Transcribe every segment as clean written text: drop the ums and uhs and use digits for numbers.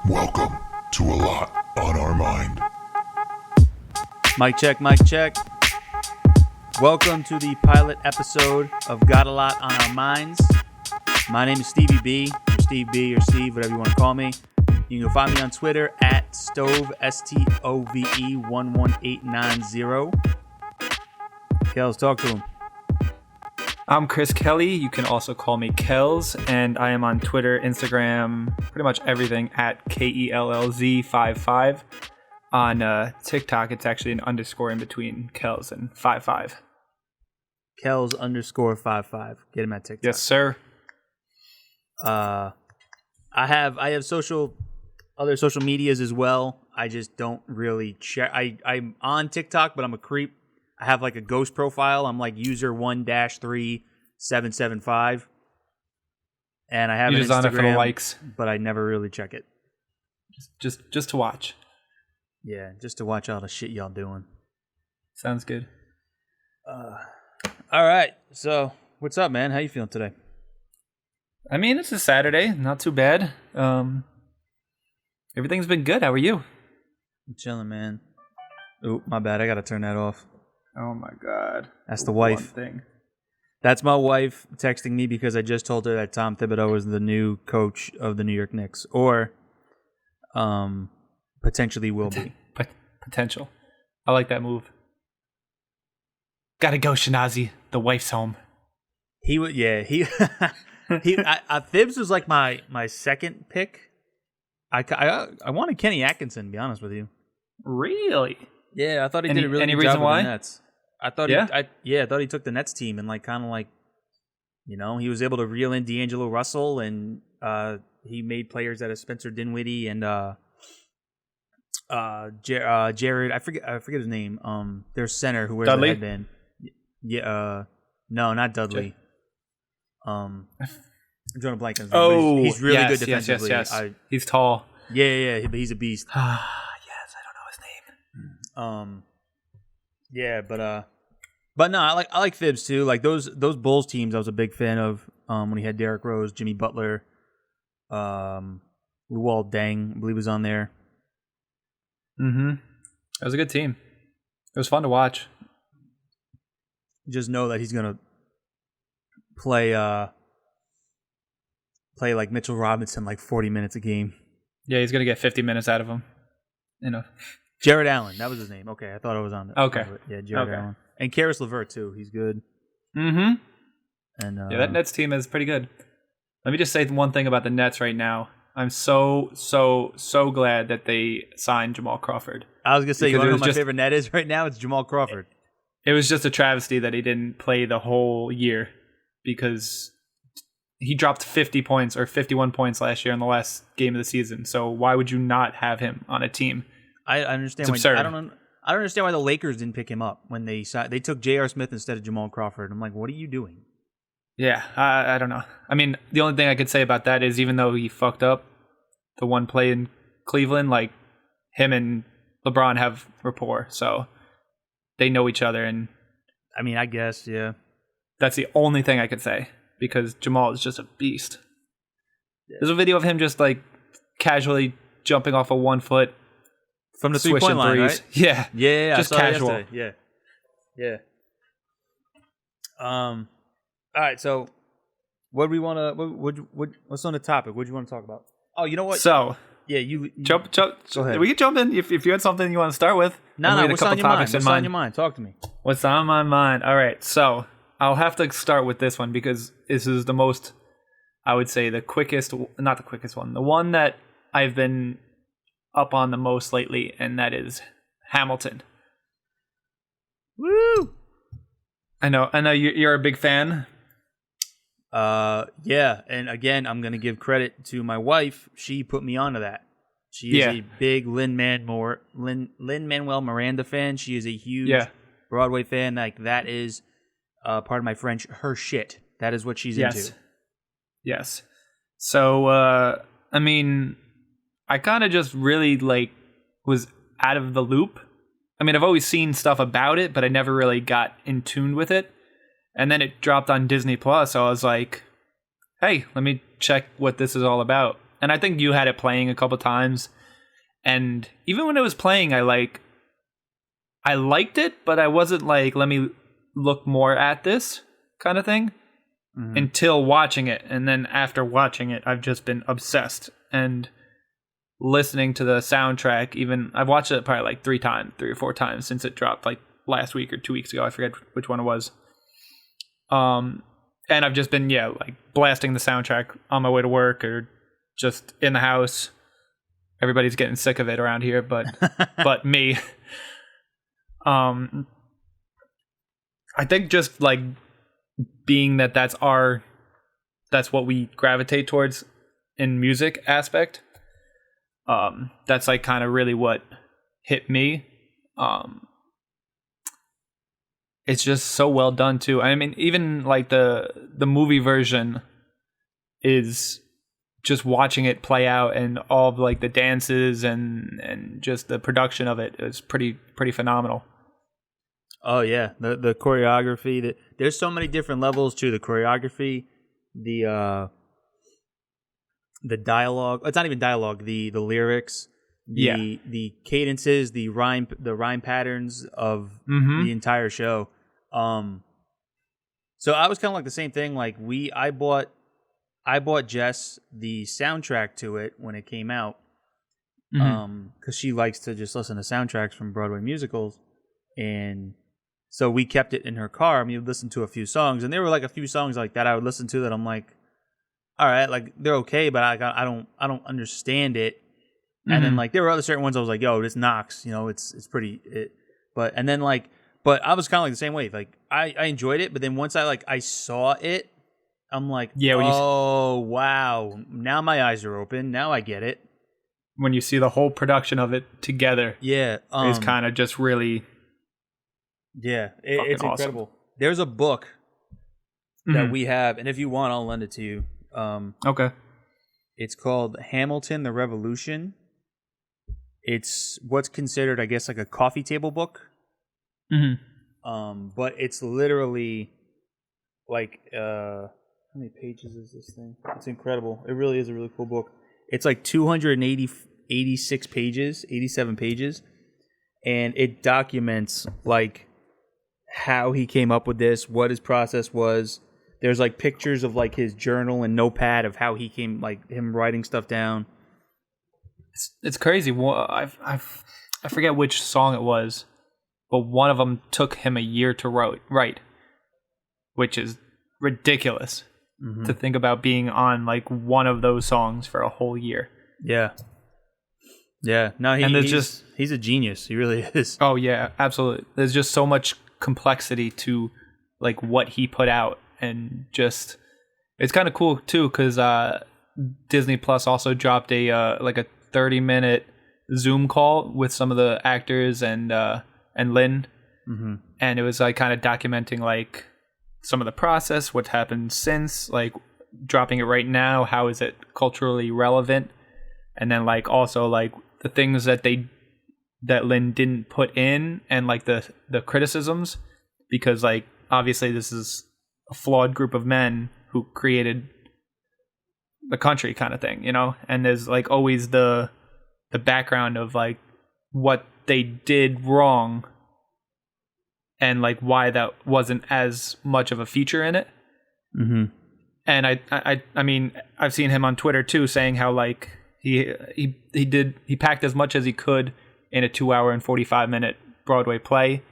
Welcome to A Lot on Our Mind. Mic check, mic check. Welcome to the pilot episode of Got a Lot on Our Minds. My name is Stevie B, or Steve B, or Steve, whatever you want to call me. You can find me on Twitter at Stove, S-T-O-V-E 11890. Kellz, talk to him. I'm Chris Kelly. You can also call me Kellz, and I am on Twitter, Instagram, pretty much everything at KELLZ55. On TikTok, it's actually an underscore in between Kellz and 55. Kellz _55. Get him at TikTok. Yes, sir. I have other social medias as well. I just don't really check. I'm on TikTok, but I'm a creep. I have like a ghost profile. I'm like user 1-3775. And I have You're an just on it for the Instagram, likes. but I never really check it. Just to watch. Yeah, just to watch all the shit y'all doing. Sounds good. All right. So, what's up, man? How you feeling today? I mean, it's a Saturday. Not too bad. Everything's been good. How are you? I'm chilling, man. Oh, my bad. I got to turn that off. Oh, my God. That's the wife. One thing. That's my wife texting me because I just told her that Tom Thibodeau is the new coach of the New York Knicks. Or potentially will be. Potential. I like that move. Gotta go, Shinazi. The wife's home. He would, yeah. He Thibs was like my second pick. I wanted Kenny Atkinson, to be honest with you. Really? Yeah, I thought he did a really any good reason job why? with the Nets. I thought I thought he took the Nets team and like kind of like, you know, he was able to reel in D'Angelo Russell and he made players out of Spencer Dinwiddie and Jared. I forget his name. Their center who wears Dudley? the headband. Yeah. No, not Dudley. I'm drawing a blank on his name. Oh, he's really yes, good defensively. Yes. He's tall. Yeah, but he's a beast. Yes, I don't know his name. But no, I like Thibs too. Like those Bulls teams, I was a big fan of. When he had Derrick Rose, Jimmy Butler, Luol Deng, I believe was on there. Mm-hmm. It was a good team. It was fun to watch. Just know that he's gonna play like Mitchell Robinson like 40 minutes a game. Yeah, he's gonna get 50 minutes out of him. You know. Jared Allen, that was his name. Okay, I thought it was on there. Okay. Yeah, Jared Allen. And Karis LeVert too. He's good. Mm-hmm. And yeah, that Nets team is pretty good. Let me just say one thing about the Nets right now. I'm so glad that they signed Jamal Crawford. I was gonna say, you Because want to know who my favorite net is right now? It's Jamal Crawford. It was just a travesty that he didn't play the whole year because he dropped 50 points or 51 points last year in the last game of the season. So why would you not have him on a team? I understand. It's absurd. I don't understand why the Lakers didn't pick him up when they took J.R. Smith instead of Jamal Crawford. I'm like, what are you doing? Yeah, I don't know. I mean, the only thing I could say about that is even though he fucked up the one play in Cleveland, like him and LeBron have rapport, so they know each other, and I mean, I guess, yeah. That's the only thing I could say because Jamal is just a beast. Yeah. There's a video of him just like casually jumping off a 1 foot from the 3-point line, right? Yeah, just casual. Yeah. All right, so what do we want to? What's on the topic? What do you want to talk about? Oh, you know what? So yeah, you jump. Go ahead. We can jump in if you had something you want to start with. No. What's on your mind? What's on your mind? Talk to me. What's on my mind? All right, so I'll have to start with this one because this is the most, I would say, not the quickest one, the one that I've been up on the most lately, and that is Hamilton. Woo! I know. You're a big fan. Yeah, and again, I'm gonna give credit to my wife. She put me onto that. She is a big Lin-Manuel Miranda fan. She is a huge Broadway fan. Like that is, pardon my French, her shit. That is what she's into. Yes. So, I mean, I kind of just really was out of the loop. I mean, I've always seen stuff about it, but I never really got in tune with it. And then it dropped on Disney Plus. So I was like, hey, let me check what this is all about. And I think you had it playing a couple times. And even when it was playing, I liked it, but I wasn't like, let me look more at this kind of thing until watching it. And then after watching it, I've just been obsessed and listening to the soundtrack. Even I've watched it probably like 3 or 4 times since it dropped like last week or 2 weeks ago. I forget which one it was. And I've just been, like blasting the soundtrack on my way to work or just in the house. Everybody's getting sick of it around here, but me. I think just like being that's what we gravitate towards in music aspect. That's like kind of really what hit me. It's just so well done too. I mean, even like the movie version is just watching it play out, and all of like the dances and just the production of it is pretty phenomenal. Oh yeah, the choreography. There's so many different levels to the choreography. The dialogue. It's not even dialogue. The lyrics. The cadences, the rhyme patterns of the entire show. So I was kind of like the same thing. Like I bought Jess the soundtrack to it when it came out, because she likes to just listen to soundtracks from Broadway musicals, and so we kept it in her car. I mean, we listened to a few songs, and there were like a few songs like that I would listen to that I'm like, all right, like they're okay, but I don't understand it. And then like there were other certain ones I was like, yo, this knocks, it's pretty. But I was kind of like the same way. Like I enjoyed it, but then once I saw it, I'm like, oh wow, now my eyes are open. Now I get it. When you see the whole production of it together, it's kind of just really, it's awesome. incredible. There's a book that we have, and if you want, I'll lend it to you. Okay. It's called Hamilton: The Revolution. It's what's considered, I guess, like a coffee table book. But it's literally like, how many pages is this thing? It's incredible. It really is a really cool book. It's like 286 pages, 87 pages, and it documents like how he came up with this, what his process was. There's like pictures of like his journal and notepad of how he came, like him writing stuff down. It's crazy. I forget which song it was, but one of them took him a year to write, which is ridiculous to think about being on like one of those songs for a whole year. Yeah. No, he's a genius. He really is. Oh yeah, absolutely. There's just so much complexity to like what he put out, and just it's kind of cool too because Disney Plus also dropped a 30-minute Zoom call with some of the actors and Lynn, and it was like kind of documenting like some of the process, what happened since, like dropping it right now, how is it culturally relevant, and then like also like the things that Lynn didn't put in, and like the criticisms, because like obviously this is a flawed group of men who created the country kind of thing, and there's like always the background of like what they did wrong and like why that wasn't as much of a feature in it. And I mean, I've seen him on Twitter too saying how like he packed as much as he could in a 2-hour and 45-minute Broadway play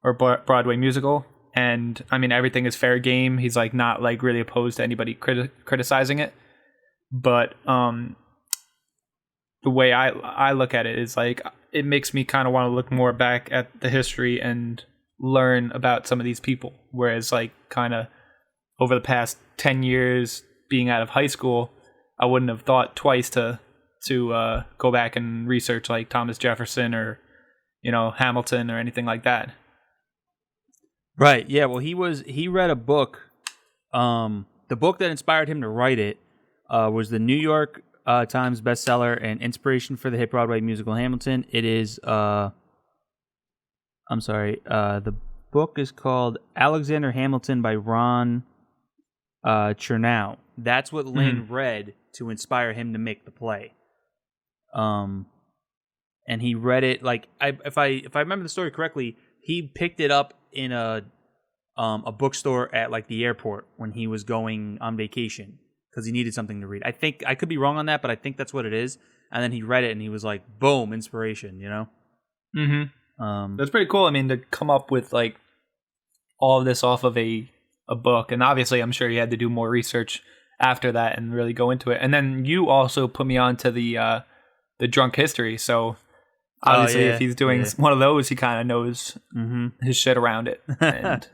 or Broadway musical. And I mean, everything is fair game. He's like not like really opposed to anybody criticizing it. But the way I look at it is like it makes me kind of want to look more back at the history and learn about some of these people. Whereas like kind of over the past 10 years being out of high school, I wouldn't have thought twice to go back and research like Thomas Jefferson or Hamilton or anything like that. Right. Yeah. Well, he read a book. The book that inspired him to write it was the New York Times bestseller and inspiration for the hit Broadway musical Hamilton. It is. The book is called Alexander Hamilton by Ron Chernow. That's what Lin read to inspire him to make the play. And he read it like if I remember the story correctly, he picked it up in a bookstore at like the airport when he was going on vacation because he needed something to read. I think I could be wrong on that, but I think that's what it is. And then he read it and he was like, boom, inspiration, you know? Mm-hmm. That's pretty cool. I mean, to come up with like all of this off of a book. And obviously, I'm sure you had to do more research after that and really go into it. And then you also put me on to the drunk history. So obviously, if he's doing one of those, he kind of knows his shit around it. And,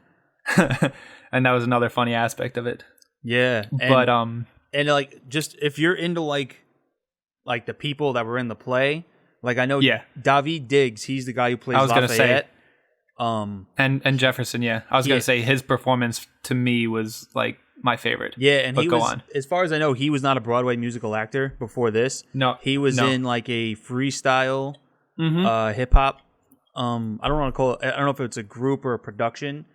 and that was another funny aspect of it. Yeah. And like, just if you're into like the people that were in the play, like I know David Diggs, he's the guy who plays Lafayette. Gonna say, and Jefferson, I was gonna say his performance to me was like my favorite. Yeah, and he was, as far as I know, he was not a Broadway musical actor before this. No, he was in like a freestyle hip hop. I don't want to call it. I don't know if it's a group or a production.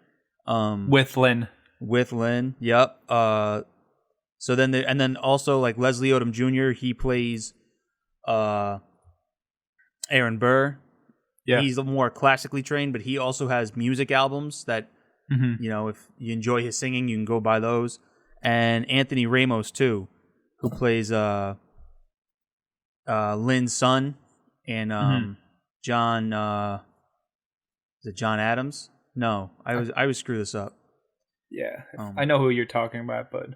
With Lin. Yep. So then and then also like Leslie Odom Jr. He plays Aaron Burr. Yeah. He's more classically trained, but he also has music albums that, you know, if you enjoy his singing, you can go buy those. And Anthony Ramos, too, who plays Lynn's son and John, is it John Adams? No, I would screw this up. Yeah, I know who you're talking about, but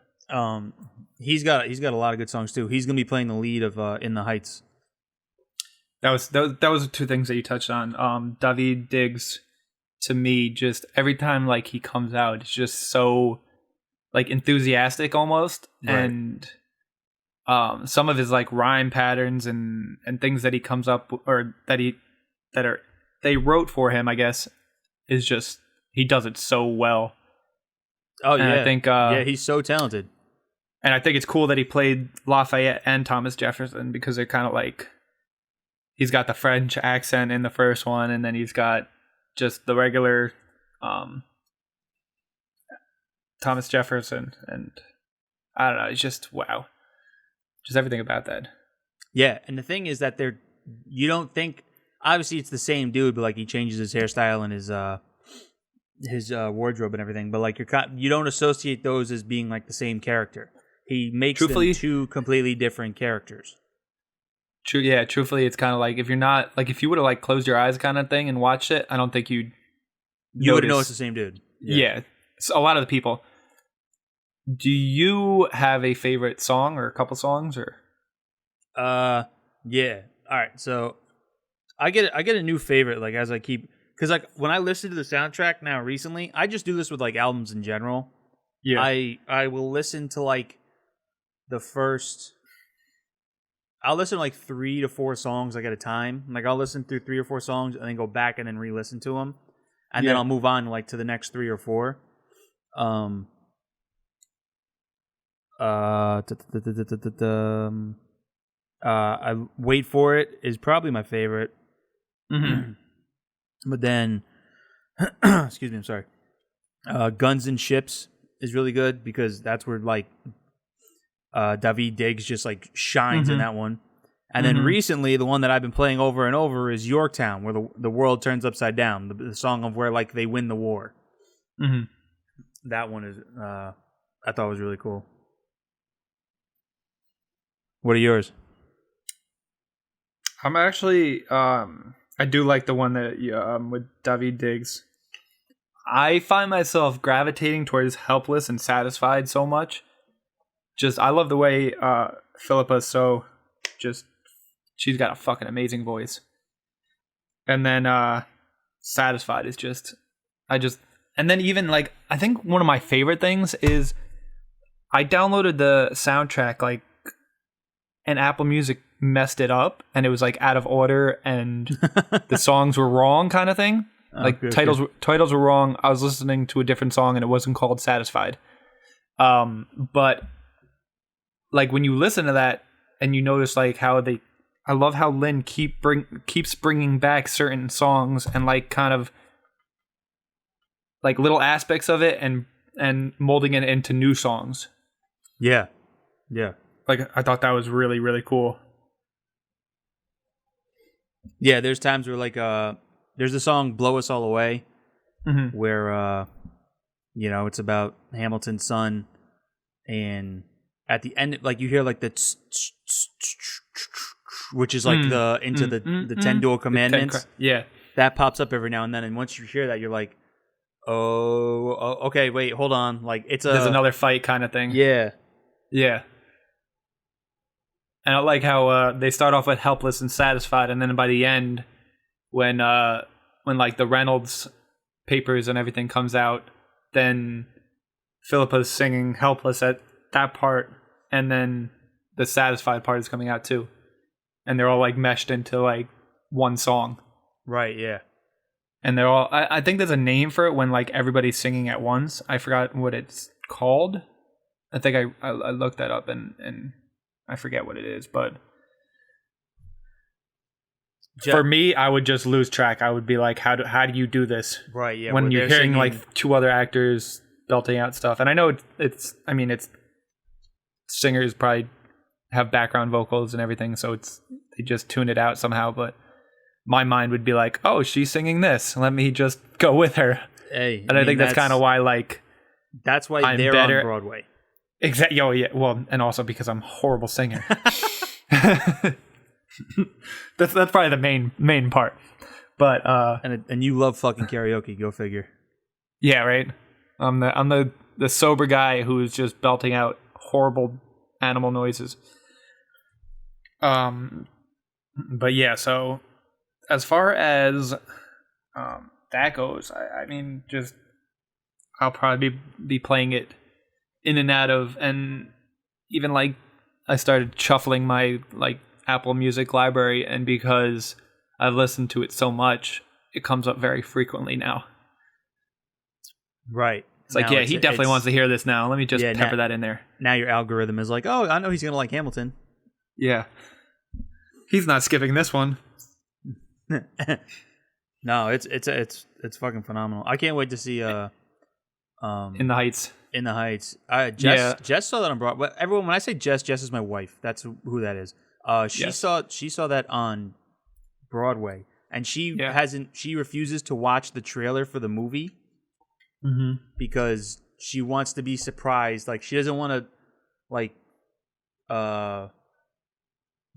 he's got a lot of good songs too. He's gonna be playing the lead of In the Heights. That was the two things that you touched on. David Diggs, to me, just every time like he comes out, it's just so like enthusiastic almost, right. And some of his like rhyme patterns and things that he comes up or they wrote for him, I guess, is just he does it so well. Oh and yeah, I think he's so talented, and I think it's cool that he played Lafayette and Thomas Jefferson because they're kind of like he's got the French accent in the first one, and then he's got just the regular Thomas Jefferson, and I don't know, it's just wow, just everything about that. Yeah, and the thing is that you don't think obviously it's the same dude, but like he changes his hairstyle and his wardrobe and everything, but like you don't associate those as being like the same character. He makes them two completely different characters. True, yeah. Truthfully, it's kind of like if you're not like if you would have like closed your eyes kind of thing and watched it, I don't think you would know it's the same dude. Yeah. So a lot of the people. Do you have a favorite song or a couple songs or? Yeah. All right. So I get a new favorite like as I keep. Because like when I listen to the soundtrack now recently, I just do this with like albums in general. Yeah, I will listen to like I'll listen to like 3 to 4 songs like at a time. Like I'll listen through 3 or 4 songs and then go back and then re-listen to them, and then I'll move on like to the next 3 or 4. I Wait For It is probably my favorite. But then, excuse me, I'm sorry. Guns and Ships is really good because that's where like David Diggs just like shines in that one. And then recently, the one that I've been playing over and over is Yorktown, where the world turns upside down. The song of where like they win the war. That one is I thought was really cool. What are yours? I'm actually I do like the one that with David Diggs. I find myself gravitating towards Helpless and Satisfied so much. Just I love the way Philippa so just she's got a fucking amazing voice. And then Satisfied is just and then even like I think one of my favorite things is I downloaded the soundtrack like and Apple Music messed it up and it was like out of order and the songs were wrong kind of thing. Like titles were wrong. I was listening to a different song and it wasn't called Satisfied. But like when you listen to that and you notice like how I love how Lin keeps bringing back certain songs and like kind of like little aspects of it and molding it into new songs. Yeah. Yeah. Like, I thought that was really, really cool. Yeah, there's times where, like, there's a song, Blow Us All Away, where, it's about Hamilton's son, and at the end, like, you hear, like, the which is, like, the 10 dual commandments. Yeah. That pops up every now and then, and once you hear that, you're like, oh, okay, wait, hold on. Like, there's another fight kind of thing. Yeah. Yeah. And I like how they start off with helpless and satisfied, and then by the end, when like the Reynolds papers and everything comes out, then Philippa's singing helpless at that part, and then the satisfied part is coming out too. And they're all like meshed into like one song. Right, yeah. And they're all, I think there's a name for it when like everybody's singing at once. I forgot what it's called. I think I looked that up and I forget what it is, but for me, I would just lose track. I would be like, how do you do this? Right, yeah. When you're hearing like two other actors belting out stuff. And I know it's singers probably have background vocals and everything, so they just tune it out somehow, but my mind would be like, oh, she's singing this. Let me just go with her. Hey, and I think that's kind of why, like, that's why they're on Broadway. Exactly. Oh, yeah. Well, and also because I'm a horrible singer. That's probably the main part. But and you love fucking karaoke. Go figure. Yeah, right. I'm the sober guy who's just belting out horrible animal noises. But yeah. So as far as that goes, I mean, just I'll probably be playing it in and out of, and even like I started shuffling my like Apple Music library, and because I've listened to it so much, it comes up very frequently now. Right. It's like, he definitely wants to hear this now. Let me just pepper that in there. Now your algorithm is like, oh, I know he's going to like Hamilton. Yeah. He's not skipping this one. No, it's fucking phenomenal. I can't wait to see In the Heights. In the Heights. Jess saw that on Broadway. Everyone, when I say Jess is my wife. That's who that is. She saw that on Broadway, and she refuses to watch the trailer for the movie because she wants to be surprised. Like, she doesn't want to like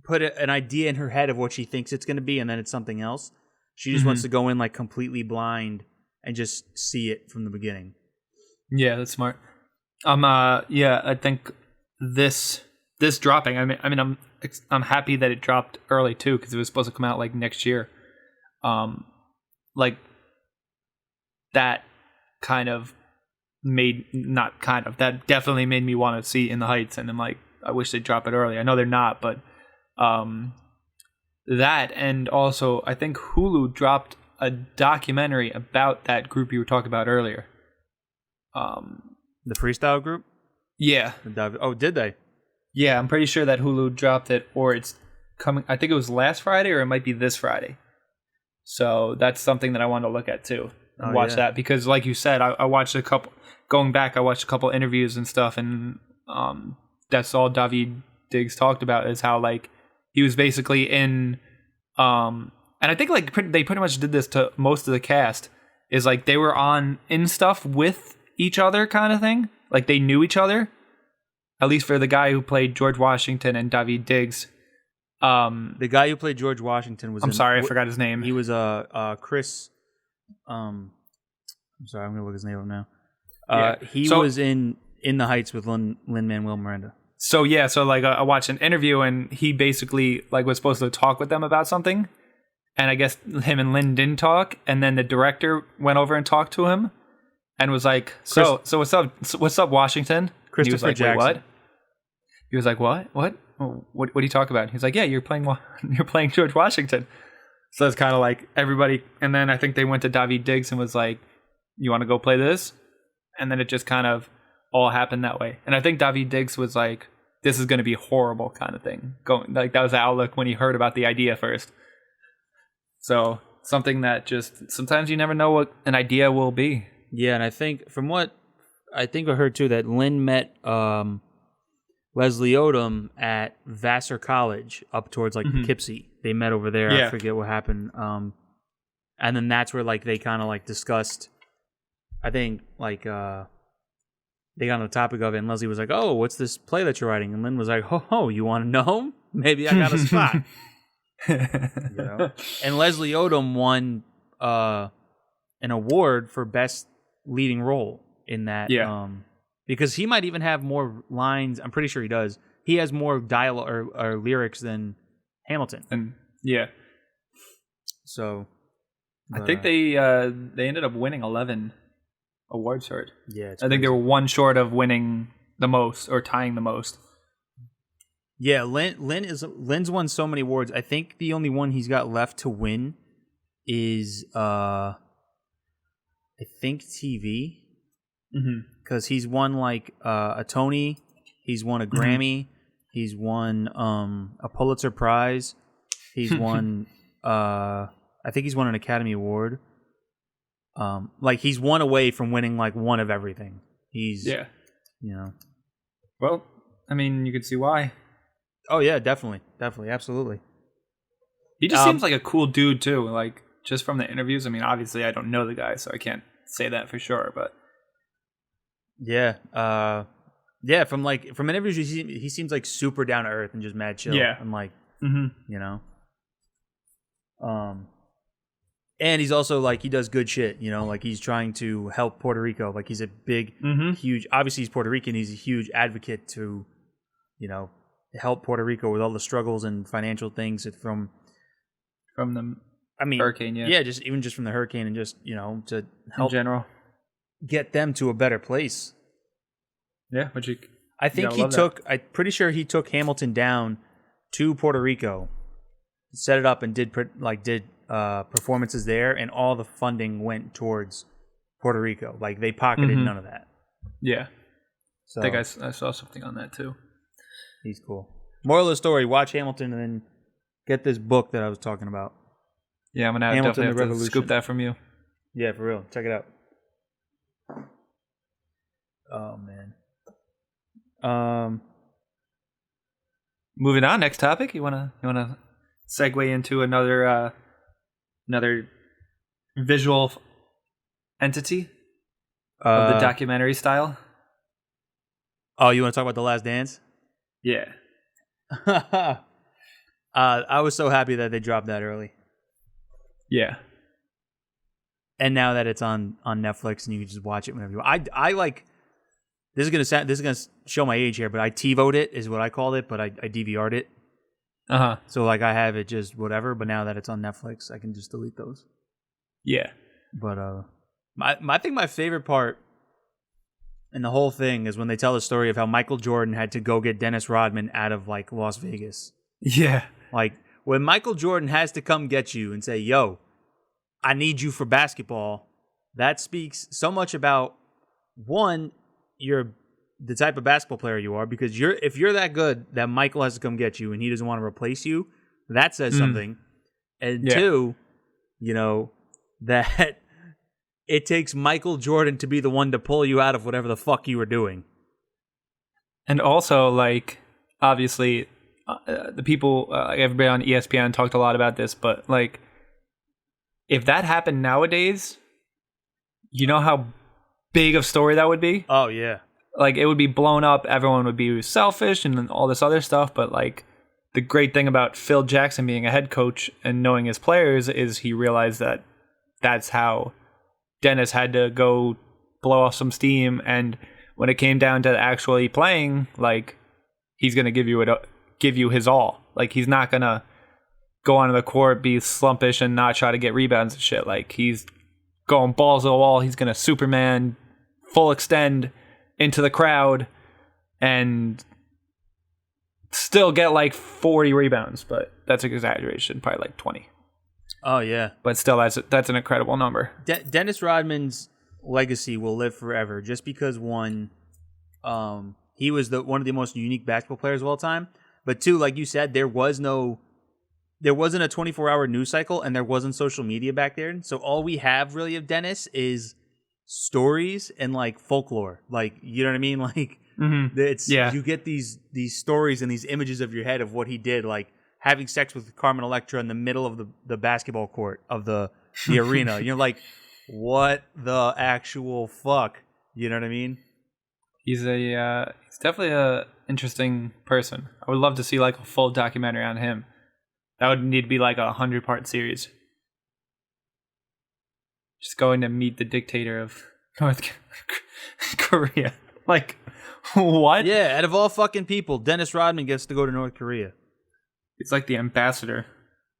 put an idea in her head of what she thinks it's going to be, and then it's something else. She just wants to go in like completely blind and just see it from the beginning. Yeah, that's smart. I think this dropping. I mean, I'm happy that it dropped early too, because it was supposed to come out like next year. Like that that definitely made me want to see In the Heights, and I'm like, I wish they'd drop it early. I know they're not, but that, and also I think Hulu dropped a documentary about that group you were talking about earlier. The freestyle group? Yeah. Oh, did they? Yeah, I'm pretty sure that Hulu dropped it, or it's coming. I think it was last Friday, or it might be this Friday. So that's something that I want to look at too. And watch that, because like you said, I watched a couple interviews and stuff, and that's all David Diggs talked about, is how like he was basically in and I think like they pretty much did this to most of the cast, is like they were in stuff with each other kind of thing. Like they knew each other, at least for the guy who played George Washington and David Diggs. The guy who played George Washington was... I forgot his name. He was Chris... I'm sorry, I'm going to look his name up now. He was in the Heights with Lin-Manuel Miranda. So yeah, like I watched an interview, and he basically like was supposed to talk with them about something, and I guess him and Lin didn't talk, and then the director went over and talked to him, and was like, so what's up, Washington? Christopher he was like, Jackson. wait, what? He was like, what? What do you talk about? He's like, yeah, you're playing George Washington. So it's kind of like everybody, and then I think they went to David Diggs and was like, you want to go play this? And then it just kind of all happened that way. And I think David Diggs was like, this is going to be horrible kind of thing. Like that was the outlook when he heard about the idea first. So something that just, sometimes you never know what an idea will be. Yeah, and I think from what I heard too, that Lin met Leslie Odom at Vassar College up towards like Poughkeepsie. They met over there. Yeah. I forget what happened. And then that's where like they kind of like discussed. I think like they got on the topic of it, and Leslie was like, "Oh, what's this play that you're writing?" And Lynn was like, "Oh, you want to know? Maybe I got a spot." And Leslie Odom won an award for best leading role in that. Yeah. Because he might even have more lines. I'm pretty sure he does. He has more dialogue or lyrics than Hamilton. And yeah. So I think they ended up winning 11 awards for it. Yeah, I think they were one short of winning the most or tying the most. Yeah, Lynn's won so many awards. I think the only one he's got left to win is I think TV. Because he's won like a Tony, he's won a Grammy, he's won a Pulitzer Prize, he's won I think he's won an Academy Award. Like he's one away from winning like one of everything. He's Well, I mean, you could see why. Oh yeah, definitely, absolutely. He just seems like a cool dude too. Like just from the interviews. I mean, obviously I don't know the guy, so I can't say that for sure. But yeah, from interviews he seems like super down to earth and just mad chill. Yeah, and like and he's also like he does good shit. Like he's trying to help Puerto Rico. Like he's a big, huge. Obviously, he's Puerto Rican. He's a huge advocate to, help Puerto Rico with all the struggles and financial things from the hurricane. Just from the hurricane and just to help in general get them to a better place. Yeah, I think I'm pretty sure he took Hamilton down to Puerto Rico, set it up, and did performances there, and all the funding went towards Puerto Rico. Like they pocketed none of that. Yeah, so I think I saw something on that too. He's cool. Moral of the story: watch Hamilton and then get this book that I was talking about. Yeah, I'm gonna definitely have to scoop that from you. Yeah, for real. Check it out. Oh man. Moving on. Next topic. You wanna segue into another visual entity of the documentary style? Oh, you want to talk about The Last Dance? Yeah. I was so happy that they dropped that early. Yeah. And now that it's on Netflix and you can just watch it whenever you want. I like this is gonna show my age here, but I TiVo'd it is what I called it, but I DVR'd it. So like I have it just whatever, but now that it's on Netflix, I can just delete those. Yeah. But I think my favorite part in the whole thing is when they tell the story of how Michael Jordan had to go get Dennis Rodman out of like Las Vegas. Yeah. Like when Michael Jordan has to come get you and say, "Yo, I need you for basketball," that speaks so much about one, you're the type of basketball player you are, because if you're that good that Michael has to come get you and he doesn't want to replace you, that says something. And two, that it takes Michael Jordan to be the one to pull you out of whatever the fuck you were doing. And also, like, obviously, the people, everybody on ESPN talked a lot about this, but like, if that happened nowadays, you know how big of story that would be? Oh, yeah. Like, it would be blown up. Everyone would be selfish and all this other stuff. But, like, the great thing about Phil Jackson being a head coach and knowing his players is he realized that that's how Dennis had to go blow off some steam. And when it came down to actually playing, like, he's going to give you his all. Like, he's not going to go onto the court, be slumpish, and not try to get rebounds and shit. Like, he's going balls to the wall. He's going to Superman, full extend into the crowd, and still get like 40 rebounds. But that's an exaggeration, probably like 20. Oh, yeah. But still, that's an incredible number. Dennis Rodman's legacy will live forever just because, one, he was one of the most unique basketball players of all time. But two, like you said, there wasn't a 24-hour news cycle, and there wasn't social media back there. So all we have really of Dennis is stories and like folklore. Like, you know what I mean? Like, It's Yeah. you get these stories and these images of your head of what he did, like having sex with Carmen Electra in the middle of the basketball court of the arena. You're like, what the actual fuck? You know what I mean? He's definitely a interesting person. I would love to see like a full documentary on him. That would need to be like a 100-part series. Just going to meet the dictator of North Korea. Like, what? Yeah, out of all fucking people, Dennis Rodman gets to go to North Korea. It's like the ambassador.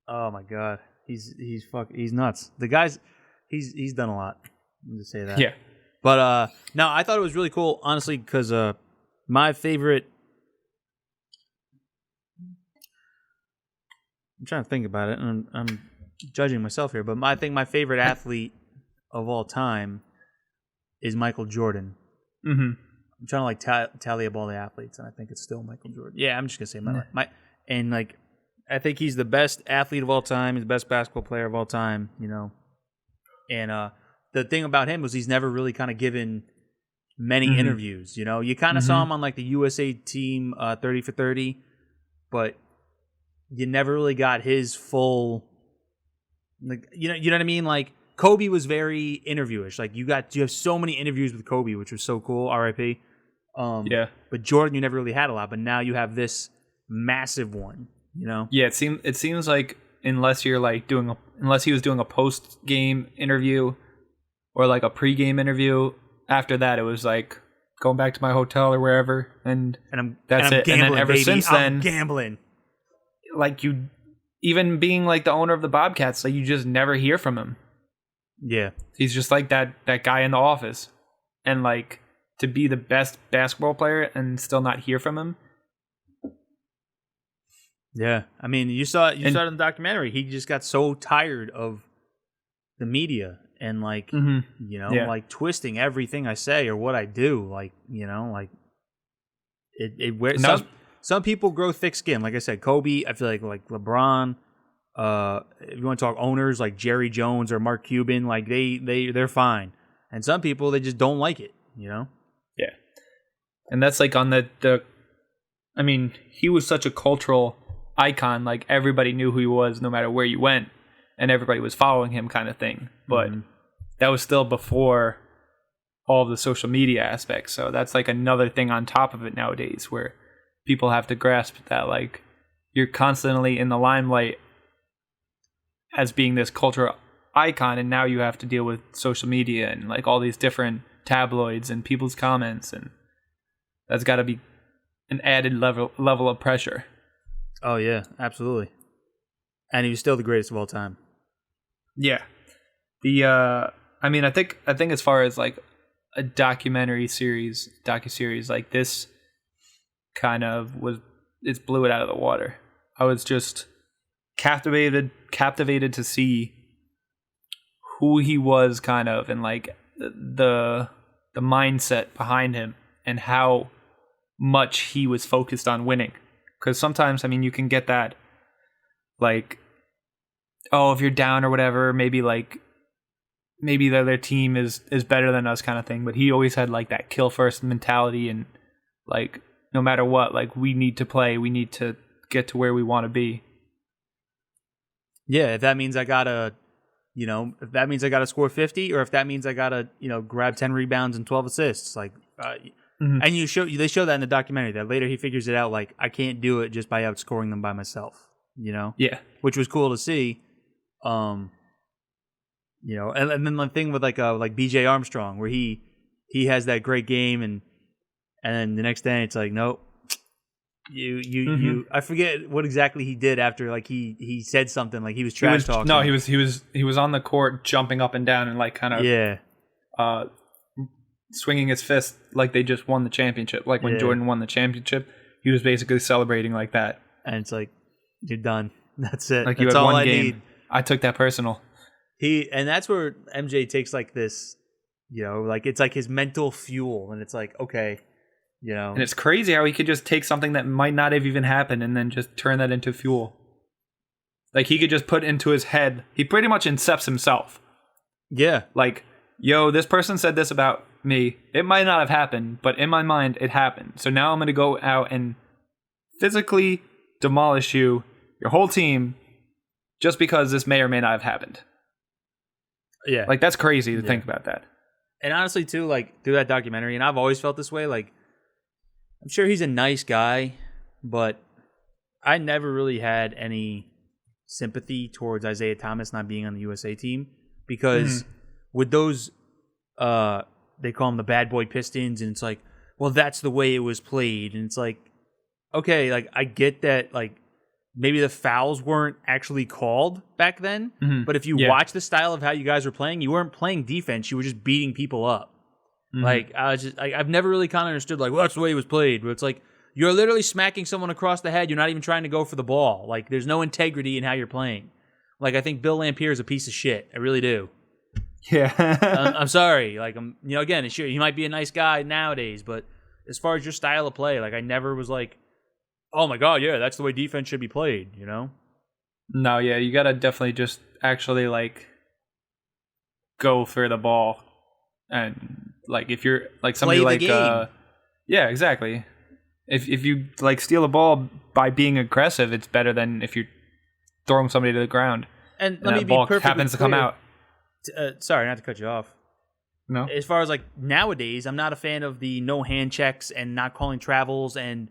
Oh my god, he's nuts. The guy's he's done a lot. Let me just say that. Yeah. But no, I thought it was really cool, honestly, because my favorite. I'm trying to think about it, and I'm judging myself here, but I think my favorite athlete of all time is Michael Jordan. Mm-hmm. I'm trying to like tally up all the athletes, and I think it's still Michael Jordan. Yeah, I'm just gonna say my and like I think he's the best athlete of all time. He's the best basketball player of all time. You know, and the thing about him was he's never really kind of given many interviews. You know, you kind of saw him on like the USA team 30 for 30, but you never really got his full. Like you know what I mean? Like Kobe was very interviewish. Like you have so many interviews with Kobe, which was so cool. R.I.P. Yeah. But Jordan, you never really had a lot. But now you have this massive one. You know? Yeah. It seems like unless he was doing a post game interview or like a pre-game interview, after that it was like going back to my hotel or wherever, and that's it. And then ever since then, I'm gambling. Like you, even being like the owner of the Bobcats, like you just never hear from him. Yeah, he's just like that guy in the office, and like to be the best basketball player and still not hear from him. Yeah, I mean, you saw it in the documentary. He just got so tired of the media and like you know, like twisting everything I say or what I do. Like you know, like it wears. Some people grow thick skin. Like I said, Kobe. I feel like LeBron. If you want to talk owners like Jerry Jones or Mark Cuban, like they're fine. And some people, they just don't like it, you know? Yeah. And that's like on the I mean, he was such a cultural icon. Like everybody knew who he was no matter where you went, and everybody was following him kind of thing. But that was still before all of the social media aspects. So that's like another thing on top of it nowadays where people have to grasp that like you're constantly in the limelight as being this cultural icon, and now you have to deal with social media and like all these different tabloids and people's comments, and that's got to be an added level of pressure. Oh yeah, absolutely. And he was still the greatest of all time. Yeah. I mean, I think as far as like a docuseries like this kind of it blew it out of the water. I was just captivated to see who he was kind of, and like the mindset behind him and how much he was focused on winning. Because sometimes, I mean, you can get that like, oh, if you're down or whatever, maybe the other team is better than us kind of thing. But he always had like that kill first mentality, and like no matter what, like we need to play, we need to get to where we want to be. Yeah, if that means I gotta score 50, or if that means I gotta, grab 10 rebounds and 12 assists, like, and they show that in the documentary that later he figures it out, like I can't do it just by outscoring them by myself, Yeah, which was cool to see, and then the thing with like BJ Armstrong where he has that great game, and then the next day it's like nope. You I forget what exactly he did after, like he said something like he was trash talking. No, he was on the court jumping up and down and like kind of swinging his fist like they just won the championship. Like when Jordan won the championship, he was basically celebrating like that. And it's like, you're done. That's it. Like that's you had all one I game. need. I took that personal. And that's where MJ takes like this, like it's like his mental fuel, and it's like, okay. And it's crazy how he could just take something that might not have even happened and then just turn that into fuel. Like he could just put into his head. He pretty much incepts himself. Yeah. Like, yo, this person said this about me, it might not have happened, but in my mind, it happened. So now I'm going to go out and physically demolish you, your whole team, just because this may or may not have happened. Yeah. Like, that's crazy to think about that. And honestly, too, like, through that documentary, and I've always felt this way, like, I'm sure he's a nice guy, but I never really had any sympathy towards Isaiah Thomas not being on the USA team, because with those, they call them the bad boy Pistons, and it's like, well, that's the way it was played. And it's like, okay, like, I get that, like, maybe the fouls weren't actually called back then, but if you watch the style of how you guys were playing, you weren't playing defense, you were just beating people up. Like, I was just, I've never really kind of understood, like, well, that's the way it was played. But it's like, you're literally smacking someone across the head, you're not even trying to go for the ball. Like, there's no integrity in how you're playing. Like, I think Bill Laimbeer is a piece of shit. I really do. Yeah. I'm sorry. Like, again, sure, he might be a nice guy nowadays, but as far as your style of play, like, I never was like, oh my God, yeah, that's the way defense should be played, you know? No, yeah, you gotta definitely just actually, like, go for the ball. And, like, if you're, like, somebody Play like, the game. yeah, exactly. If you, like, steal a ball by being aggressive, it's better than if you're throwing somebody to the ground. And let me that be ball perfectly happens to clear. come out. Sorry, not to cut you off. No? As far as, like, nowadays, I'm not a fan of the no hand checks and not calling travels and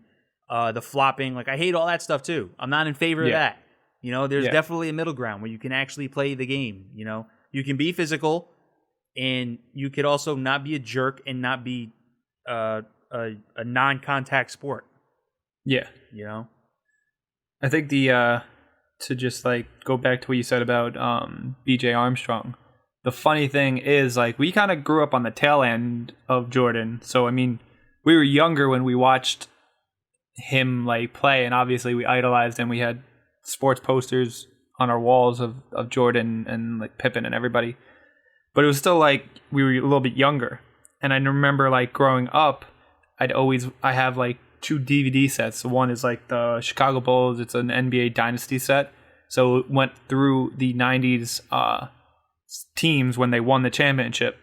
the flopping. Like, I hate all that stuff, too. I'm not in favor of that. You know, there's definitely a middle ground where you can actually play the game, you know? You can be physical, and you could also not be a jerk and not be a non-contact sport. Yeah. You know? I think to just, like, go back to what you said about B.J. Armstrong, the funny thing is, like, we kind of grew up on the tail end of Jordan. So, I mean, we were younger when we watched him, like, play, and obviously we idolized him. We had sports posters on our walls of Jordan and, like, Pippen and everybody. But it was still, like, we were a little bit younger. And I remember, like, growing up, I have, like, 2 DVD sets. One is, like, the Chicago Bulls. It's an NBA Dynasty set. So it went through the 90s teams when they won the championship.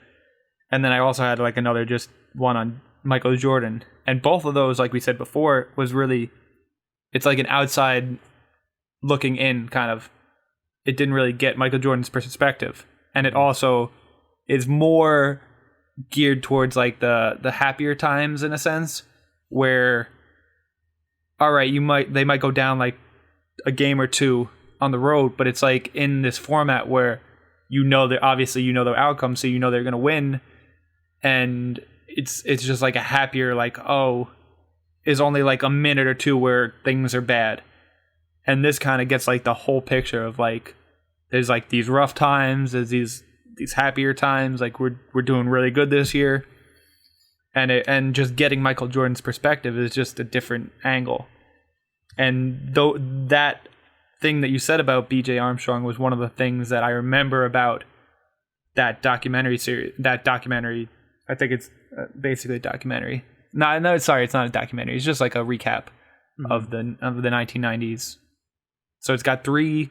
And then I also had, like, another just one on Michael Jordan. And both of those, like we said before, was really, it's like an outside looking in kind of. It didn't really get Michael Jordan's perspective. And it also is more geared towards, like, the happier times, in a sense, where, all right, they might go down, like, a game or two on the road, but it's, like, in this format where obviously you know their outcome, so you know they're gonna win, and it's just like a happier, like, oh, is only like a minute or two where things are bad, and this kind of gets, like, the whole picture of, like, there's, like, these rough times, there's these happier times, like, we're doing really good this year, and just getting Michael Jordan's perspective is just a different angle. And though that thing that you said about B.J. Armstrong was one of the things that I remember about that documentary series. That documentary, I think it's basically a documentary. No, sorry, it's not a documentary. It's just like a recap of the 1990s. So it's got 3.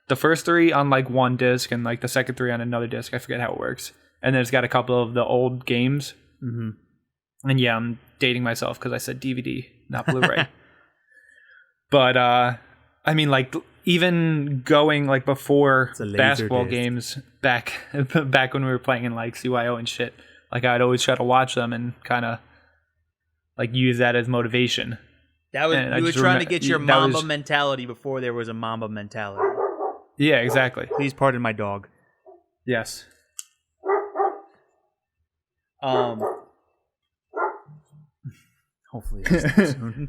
The first 3 on, like, one disc, and, like, the second 3 on another disc. I forget how it works. And then it's got a couple of the old games. And yeah, I'm dating myself because I said DVD, not Blu-ray. But I mean, like, even going, like, before basketball games back when we were playing in, like, CYO and shit, like, I'd always try to watch them and kind of, like, use that as motivation. That was you were trying to get your Mamba mentality before there was a Mamba mentality. Yeah, exactly. Please pardon my dog. Yes. Hopefully he'll stop soon.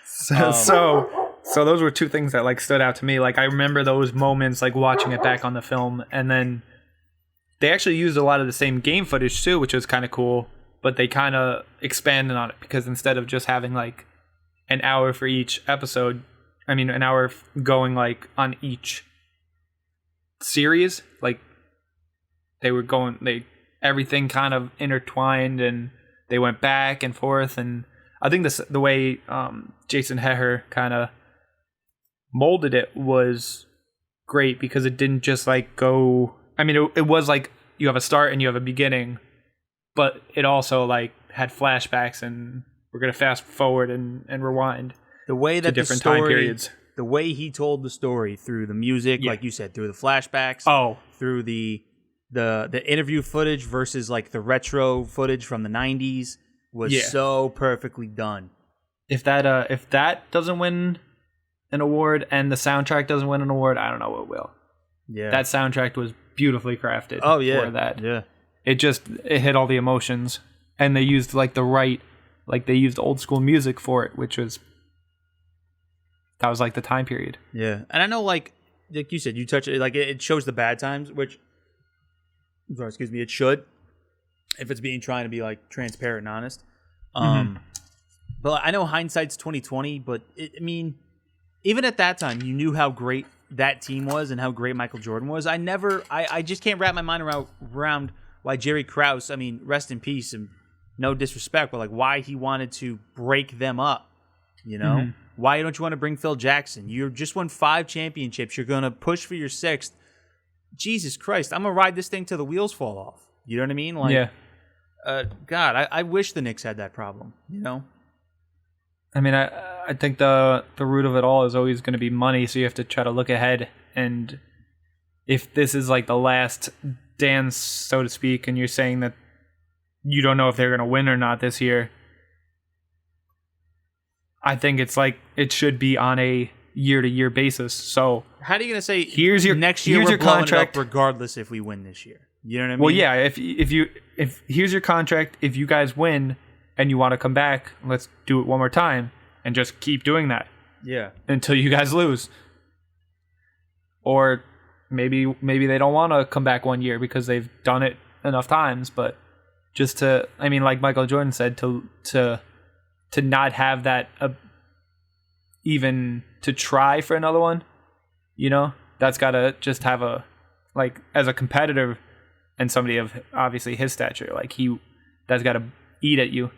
So those were 2 things that, like, stood out to me. Like, I remember those moments, like, watching it back on the film, and then they actually used a lot of the same game footage too, which was kind of cool, but they kind of expanded on it, because instead of just having, like, an hour for each episode, I mean, an hour going, like, on each series, like, everything kind of intertwined, and they went back and forth. And I think the way Jason Heher kind of molded it was great, because it didn't just, like, go, I mean, it was, like, you have a start and you have a beginning, but it also like had flashbacks, and we're gonna fast forward and rewind The way that to different the story, time periods. the way he told the story through the music, like you said, through the flashbacks, through the interview footage versus like the retro footage from the 90s was so perfectly done. If that doesn't win an award and the soundtrack doesn't win an award, I don't know what will. Yeah, that soundtrack was beautifully crafted. Oh yeah, for that. Yeah, it hit all the emotions, and they used they used old school music for it, that was like the time period. Yeah, and I know like you said, you touch it like it shows the bad times, which, excuse me, it should, if it's trying to be like transparent and honest. But I know hindsight's 2020, but I mean, even at that time, you knew how great that team was and how great Michael Jordan was. I just can't wrap my mind around why Jerry Krause, I mean, rest in peace and no disrespect, but like why he wanted to break them up, you know? Mm-hmm. Why don't you want to bring Phil Jackson? You just won 5 championships. You're going to push for your 6th. Jesus Christ, I'm going to ride this thing till the wheels fall off. You know what I mean? Like, yeah. God, I wish the Knicks had that problem, you know? I mean, I think the root of it all is always going to be money, so you have to try to look ahead. And if this is like the last dance, so to speak, and you're saying that you don't know if they're going to win or not this year, I think it's like it should be on a year-to-year basis. So how are you going to say here's your next year here's we're your blowing contract it up regardless if we win this year? You know what I mean? Well, yeah. If here's your contract, if you guys win and you want to come back, let's do it one more time and just keep doing that. Yeah. Until you guys lose. Or maybe they don't want to come back one year because they've done it enough times, but just to, I mean, like Michael Jordan said, to not have that even to try for another one, you know, that's got to just have a, like, as a competitor and somebody of obviously his stature, like that's got to eat at you.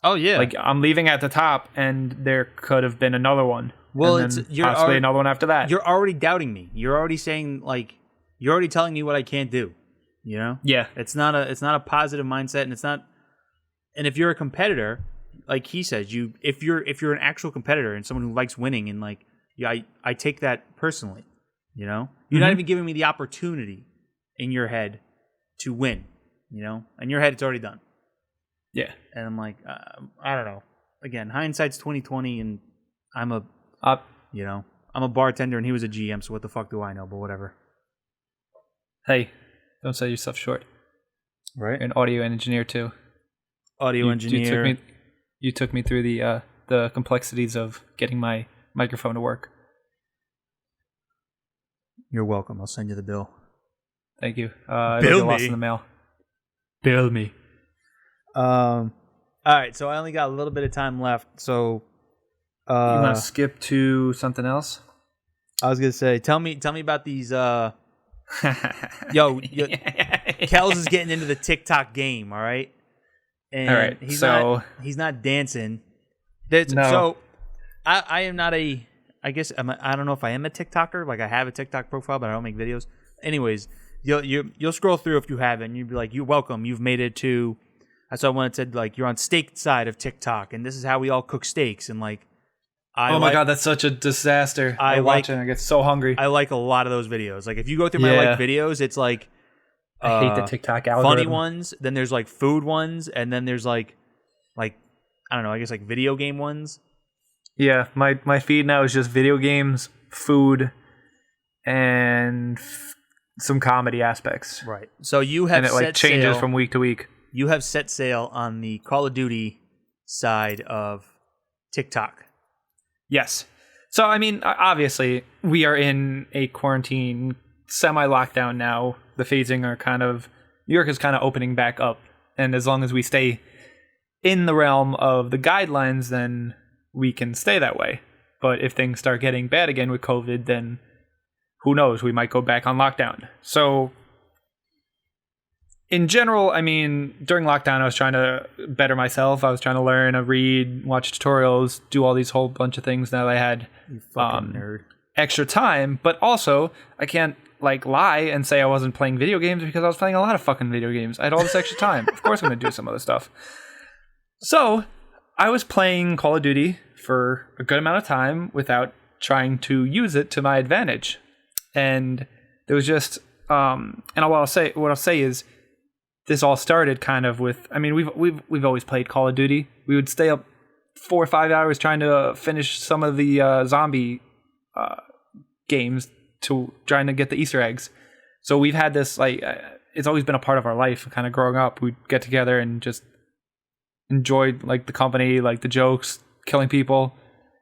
Oh yeah. Like, I'm leaving at the top and there could have been another one. Well, and then possibly another one after that. You're already doubting me. You're already saying, like, you're already telling me what I can't do, you know? Yeah. It's not a positive mindset, and it's not, and if you're a competitor, like he says, if you're an actual competitor and someone who likes winning, and like, yeah, I take that personally, you know? You're not even giving me the opportunity in your head to win, you know? In your head, it's already done. Yeah. And I'm like, I don't know. Again, hindsight's 2020, and I'm a bartender and he was a GM, so what the fuck do I know? But whatever. Hey, don't sell yourself short. Right. You're an audio engineer too. Engineer. You took me through the complexities of getting my microphone to work. You're welcome. I'll send you the bill. Thank you. Bill it'll get me. lost in the mail. Bill me. All right, so I only got a little bit of time left. So, you want to skip to something else? I was gonna say, tell me about these. Yo, Kellz is getting into the TikTok game. All right, and all right. He's not dancing. No. So, I am not a. I guess I don't know if I am a TikToker. Like, I have a TikTok profile, but I don't make videos. Anyways, you'll scroll through if you haven't, and you'll be like, "You're welcome. You've made it to." That's why I wanted to, like, you're on steak side of TikTok, and this is how we all cook steaks, and like, my god, that's such a disaster. I watch it and I get so hungry. I like a lot of those videos. Like, if you go through my like videos, it's like I hate the TikTok algorithm. Funny ones, then there's like food ones, and then there's like I don't know, I guess like video game ones. Yeah, my feed now is just video games, food, and some comedy aspects. Right. So you have, and it changes from week to week. You have set sail on the Call of Duty side of TikTok. Yes. So, I mean, obviously, we are in a quarantine, semi-lockdown now. The phasing are New York is kind of opening back up. And as long as we stay in the realm of the guidelines, then we can stay that way. But if things start getting bad again with COVID, then who knows? We might go back on lockdown. So, in general, I mean, during lockdown, I was trying to better myself. I was trying to learn, read, watch tutorials, do all these whole bunch of things that I had You fucking nerd. extra time. But also, I can't like lie and say I wasn't playing video games because I was playing a lot of fucking video games. I had all this extra time. Of course I'm going to do some other stuff. So I was playing Call of Duty for a good amount of time without trying to use it to my advantage. And there was just, and what I'll say is this all started kind of with, I mean, we've always played Call of Duty. We would stay up 4 or 5 hours trying to finish some of the zombie games trying to get the Easter eggs. So we've had this, like, it's always been a part of our life kind of growing up. We'd get together and just enjoyed like the company, like the jokes, killing people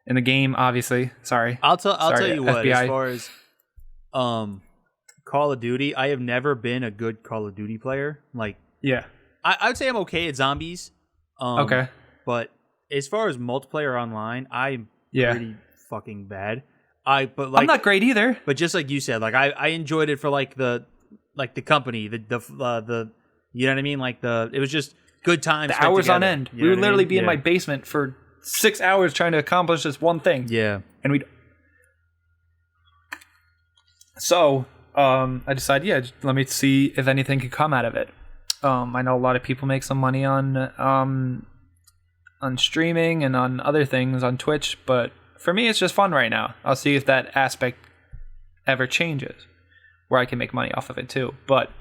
in the game, obviously. Sorry. I'll tell you what, FBI. as far as Call of Duty, I have never been a good Call of Duty player. Like, yeah. I would say I'm okay at zombies. Okay. But as far as multiplayer online, I'm pretty fucking bad. But like, I'm not great either. But just like you said, like I enjoyed it for like the company, the you know what I mean? Like it was just good times. The hours on end. You We know would what I literally mean? be in my basement for 6 hours trying to accomplish this one thing. Yeah. And we'd. So I decided, let me see if anything could come out of it. I know a lot of people make some money on streaming and on other things on Twitch, but for me, it's just fun right now. I'll see if that aspect ever changes, where I can make money off of it too. But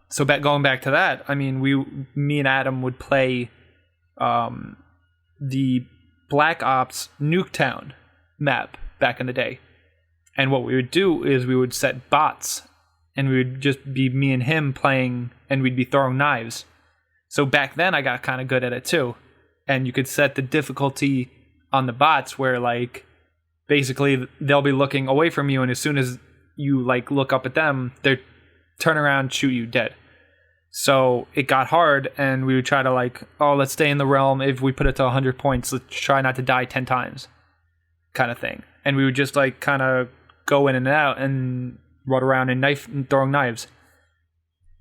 so going back to that, I mean, me and Adam would play the Black Ops Nuketown map back in the day. And what we would do is we would set bots, and we would just be me and him playing, and we'd be throwing knives. So back then I got kind of good at it too. And you could set the difficulty on the bots where, like, basically they'll be looking away from you, and as soon as you like look up at them, they turn around, shoot you dead. So it got hard, and we would try to like, let's stay in the realm. If we put it to 100 points, let's try not to die 10 times, kind of thing. And we would just like kind of go in and out and run around and throwing knives.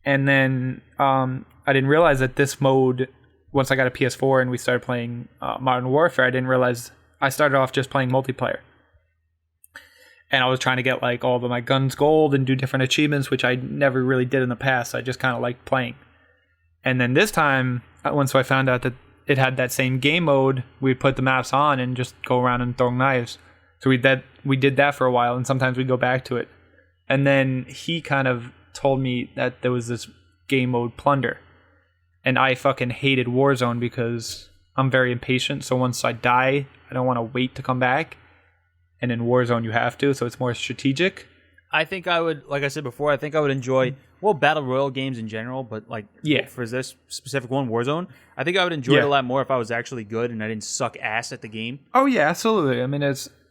And then I didn't realize that this mode, once I got a PS4 and we started playing Modern Warfare, I didn't realize I started off just playing multiplayer. And I was trying to get like all of my guns gold and do different achievements, which I never really did in the past. I just kind of liked playing. And then this time, once I found out that it had that same game mode, we'd put the maps on and just go around and throw knives. So we did that for a while, and sometimes we'd go back to it. And then he kind of told me that there was this game mode Plunder. And I fucking hated Warzone because I'm very impatient. So once I die, I don't want to wait to come back. And in Warzone, you have to, so it's more strategic. I think I would, like I said before, I think I would enjoy, Battle Royale games in general, but like for this specific one, Warzone, I think I would enjoy it a lot more if I was actually good and I didn't suck ass at the game. Oh, yeah, absolutely. I mean,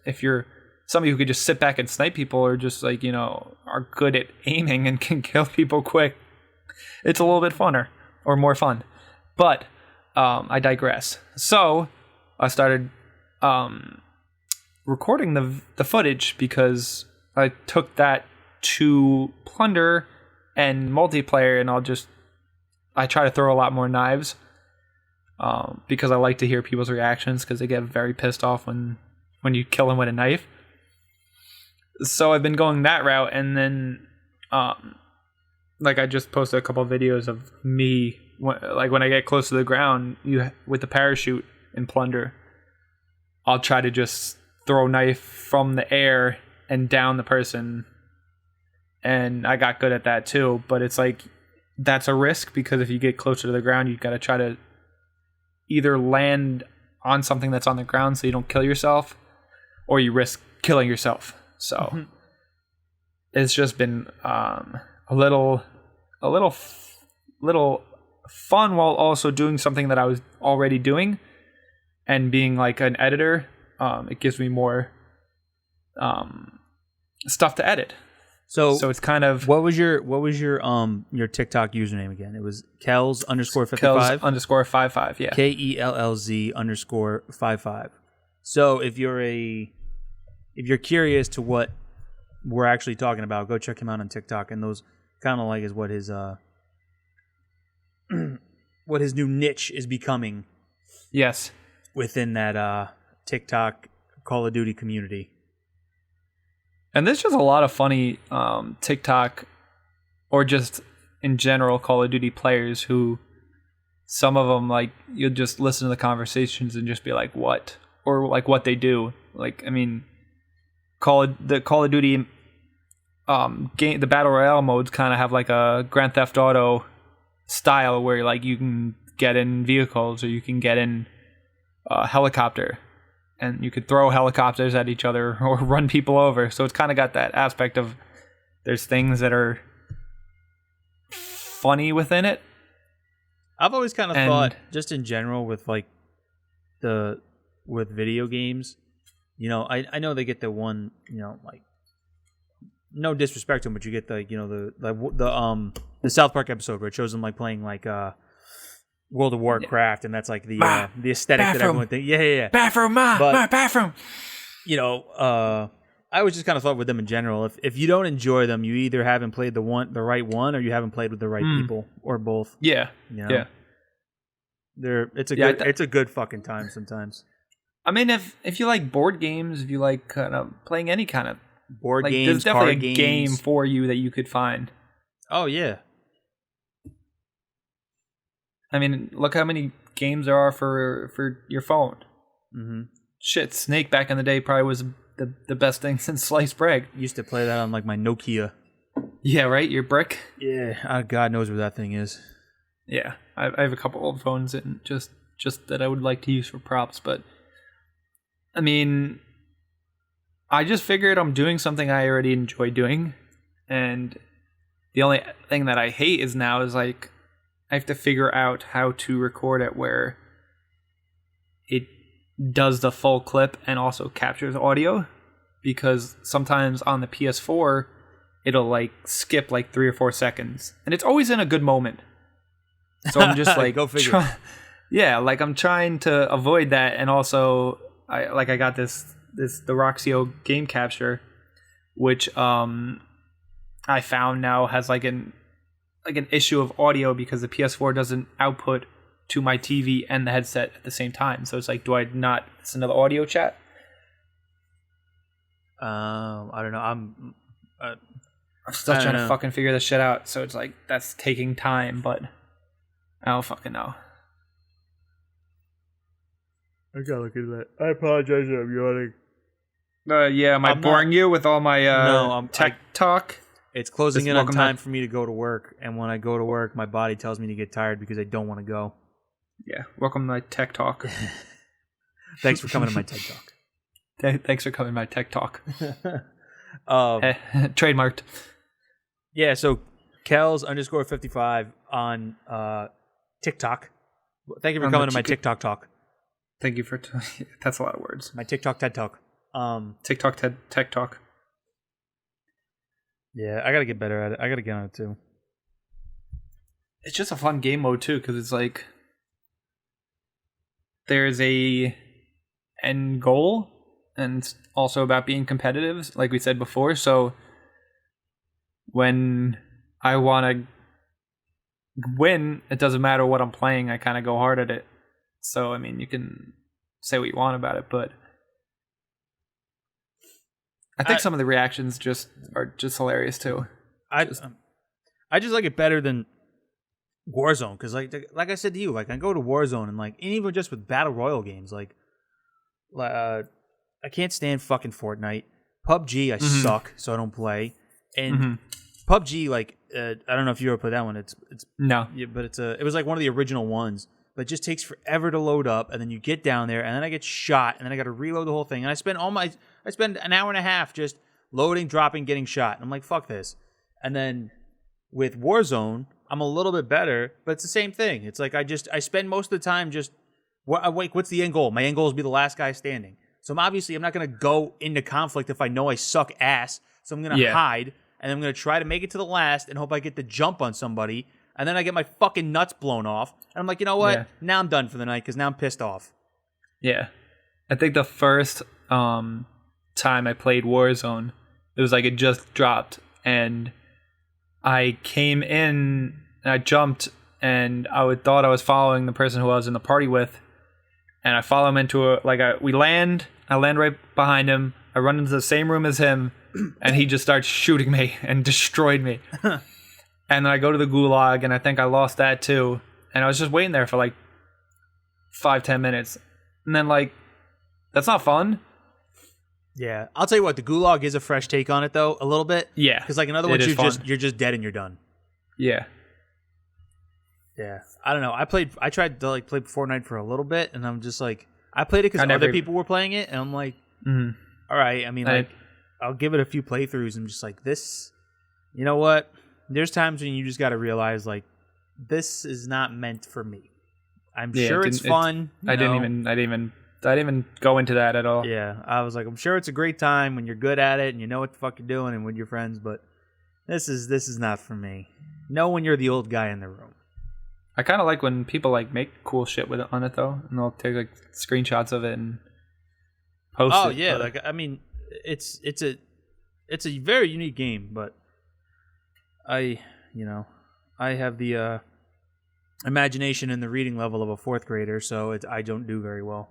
if you're somebody who could just sit back and snipe people, or just like, are good at aiming and can kill people quick, it's a little bit funner or more fun. But I digress. So I started recording the footage because I took that to Plunder and multiplayer, and I try to throw a lot more knives because I like to hear people's reactions, because they get very pissed off when you kill them with a knife. So I've been going that route, and then like I just posted a couple of videos of me when I get close to the ground, with the parachute in Plunder, I'll try to just throw a knife from the air and down the person, and I got good at that too. But it's like, that's a risk, because if you get closer to the ground, you've got to try to either land on something that's on the ground so you don't kill yourself, or you risk killing yourself. So it's just been a little fun, while also doing something that I was already doing, and being like an editor. It gives me more stuff to edit. So it's kind of, what was your TikTok username again? It was Kellz _55. Kellz _55. Yeah. KELLZ _55. So if you're curious to what we're actually talking about, go check him out on TikTok. And those kind of like is what his what his new niche is becoming. Yes. Within that TikTok Call of Duty community. And there's just a lot of funny TikTok or just in general Call of Duty players who some of them, like, you'll just listen to the conversations and just be like, what? Or like what they do. Like, I mean, the Call of Duty game, the Battle Royale modes kind of have like a Grand Theft Auto style where like you can get in vehicles or you can get in a helicopter and you could throw helicopters at each other or run people over. So it's kind of got that aspect of there's things that are funny within it. I've always kind of thought, just in general, with like with video games, you know, I know they get the one, you know, like, no disrespect to them, but you get the, you know, the South Park episode where it shows them like playing like World of Warcraft, and that's like the aesthetic that everyone thinks. Yeah. Bathroom, my bathroom. You know, I always just kind of thought with them in general, if you don't enjoy them, you either haven't played the right one, or you haven't played with the right people, or both. Yeah, you know? Yeah. It's a good fucking time sometimes. I mean, if you like board games, if you like kind of playing any kind of board games, there's definitely card a games. game for you that you could find. Oh yeah. I mean, look how many games there are for your phone. Mm-hmm. Shit, Snake back in the day probably was the best thing since sliced bread. Used to play that on like my Nokia. Yeah, right? Your brick? Yeah. God knows where that thing is. Yeah. I have a couple old phones and just that I would like to use for props, but I mean, I just figured I'm doing something I already enjoy doing, and the only thing that I hate is like I have to figure out how to record it where it does the full clip and also captures audio, because sometimes on the PS4 it'll like skip like 3 or 4 seconds, and it's always in a good moment. So I'm just like, go figure. Like I'm trying to avoid that, and also I got the Roxio game capture, which I found now has like an issue of audio because the PS4 doesn't output to my TV and the headset at the same time. So it's like, do I not listen to the audio chat? I don't know. I'm still trying to fucking figure this shit out. So it's like, that's taking time, but I don't fucking know. I gotta look into that. I apologize if I'm yawning. Yeah, am I boring you with all my tech talk? It's closing in on time for me to go to work, and when I go to work, my body tells me to get tired because I don't want to go. Yeah, welcome to my tech talk. Thanks for coming to my TED Talk. Thanks for coming to my tech talk. Trademarked. Yeah, so Kellz _55 on TikTok. Thank you for coming to my TikTok talk. Thank you for... that's a lot of words. My TikTok TED Talk. TikTok tech talk. Yeah, I gotta get better at it. I gotta get on it too. It's just a fun game mode too, because it's like there's a end goal, and it's also about being competitive, like we said before. So when I want to win, it doesn't matter what I'm playing. I kind of go hard at it. So I mean, you can say what you want about it, but I think some of the reactions are just hilarious too. I just like it better than Warzone, because like I said to you, like I go to Warzone and like, and even just with battle royale games, like I can't stand fucking Fortnite. PUBG I suck, so I don't play. And PUBG, like I don't know if you ever played that one. It's no, yeah, but it was like one of the original ones. But it just takes forever to load up, and then you get down there, and then I get shot, and then I got to reload the whole thing, and I spend an hour and a half just loading, dropping, getting shot. And I'm like, fuck this. And then with Warzone, I'm a little bit better, but it's the same thing. It's like I spend most of the time just what's the end goal? My end goal is to be the last guy standing. So I'm not going to go into conflict if I know I suck ass. So I'm going to hide, and I'm going to try to make it to the last and hope I get the jump on somebody. And then I get my fucking nuts blown off. And I'm like, you know what? Yeah. Now I'm done for the night because now I'm pissed off. Yeah. I think the first time I played Warzone, it was like it just dropped. And I came in, and I jumped, and I thought I was following the person who I was in the party with. And I follow him into I land right behind him. I I run into the same room as him, and he just starts shooting me and destroyed me. And then I go to the gulag, and I think I lost that too. And I was just waiting there for like 5-10 minutes, and then like that's not fun. Yeah, I'll tell you what, the gulag is a fresh take on it though, a little bit. Yeah, because like in other words, you're just dead and you're done. Yeah. Yeah, I don't know. I tried to like play Fortnite for a little bit, and I'm just like, I played it because other people were playing it, and I'm like, all right. I mean, like, I'll give it a few playthroughs. I'm just like, this. You know what? There's times when you just got to realize like, this is not meant for me. I'm sure it's fun. I didn't even go into that at all. Yeah, I was like, I'm sure it's a great time when you're good at it and you know what the fuck you're doing and with your friends, but this is not for me. Know when you're the old guy in the room. I kind of like when people like make cool shit with it on it though, and they'll take like screenshots of it and post it. Oh yeah, like I mean, it's a very unique game, but I have the imagination and the reading level of a fourth grader, so I don't do very well.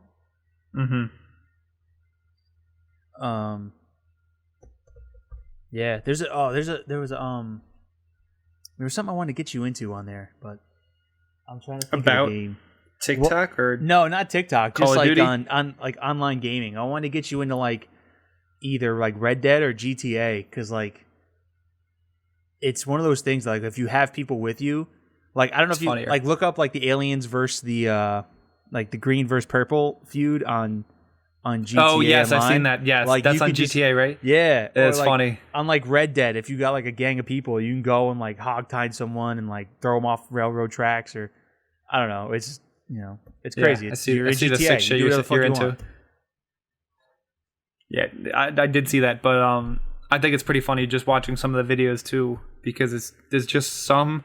Yeah, there was something I wanted to get you into on there, but I'm trying to think about of a game. TikTok or no, not TikTok. Call just of like Duty? on like online gaming. I want to get you into like either like Red Dead or GTA because like it's one of those things. Like if you have people with you, like I don't know if you funnier. like look up like the aliens versus the like the green versus purple feud on GTA. Oh yes, Online. I've seen that. Yes, like, that's on GTA, right? Yeah, It's like, funny. On like Red Dead, if you got like a gang of people, you can go and like hogtie someone and like throw them off railroad tracks or I don't know. It's it's crazy. Yeah, It's, I see GTA. the sick shit you're into. Want. Yeah, I did see that, but I think it's pretty funny just watching some of the videos too because there's just some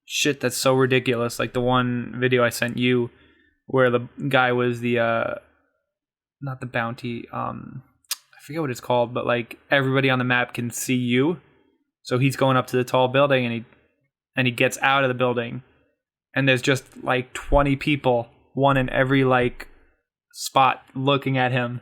shit that's so ridiculous. Like the one video I sent you where the guy was the not the bounty, I forget what it's called, but like everybody on the map can see you. So he's going up to the tall building and he gets out of the building and there's just like 20 people, one in every like spot looking at him,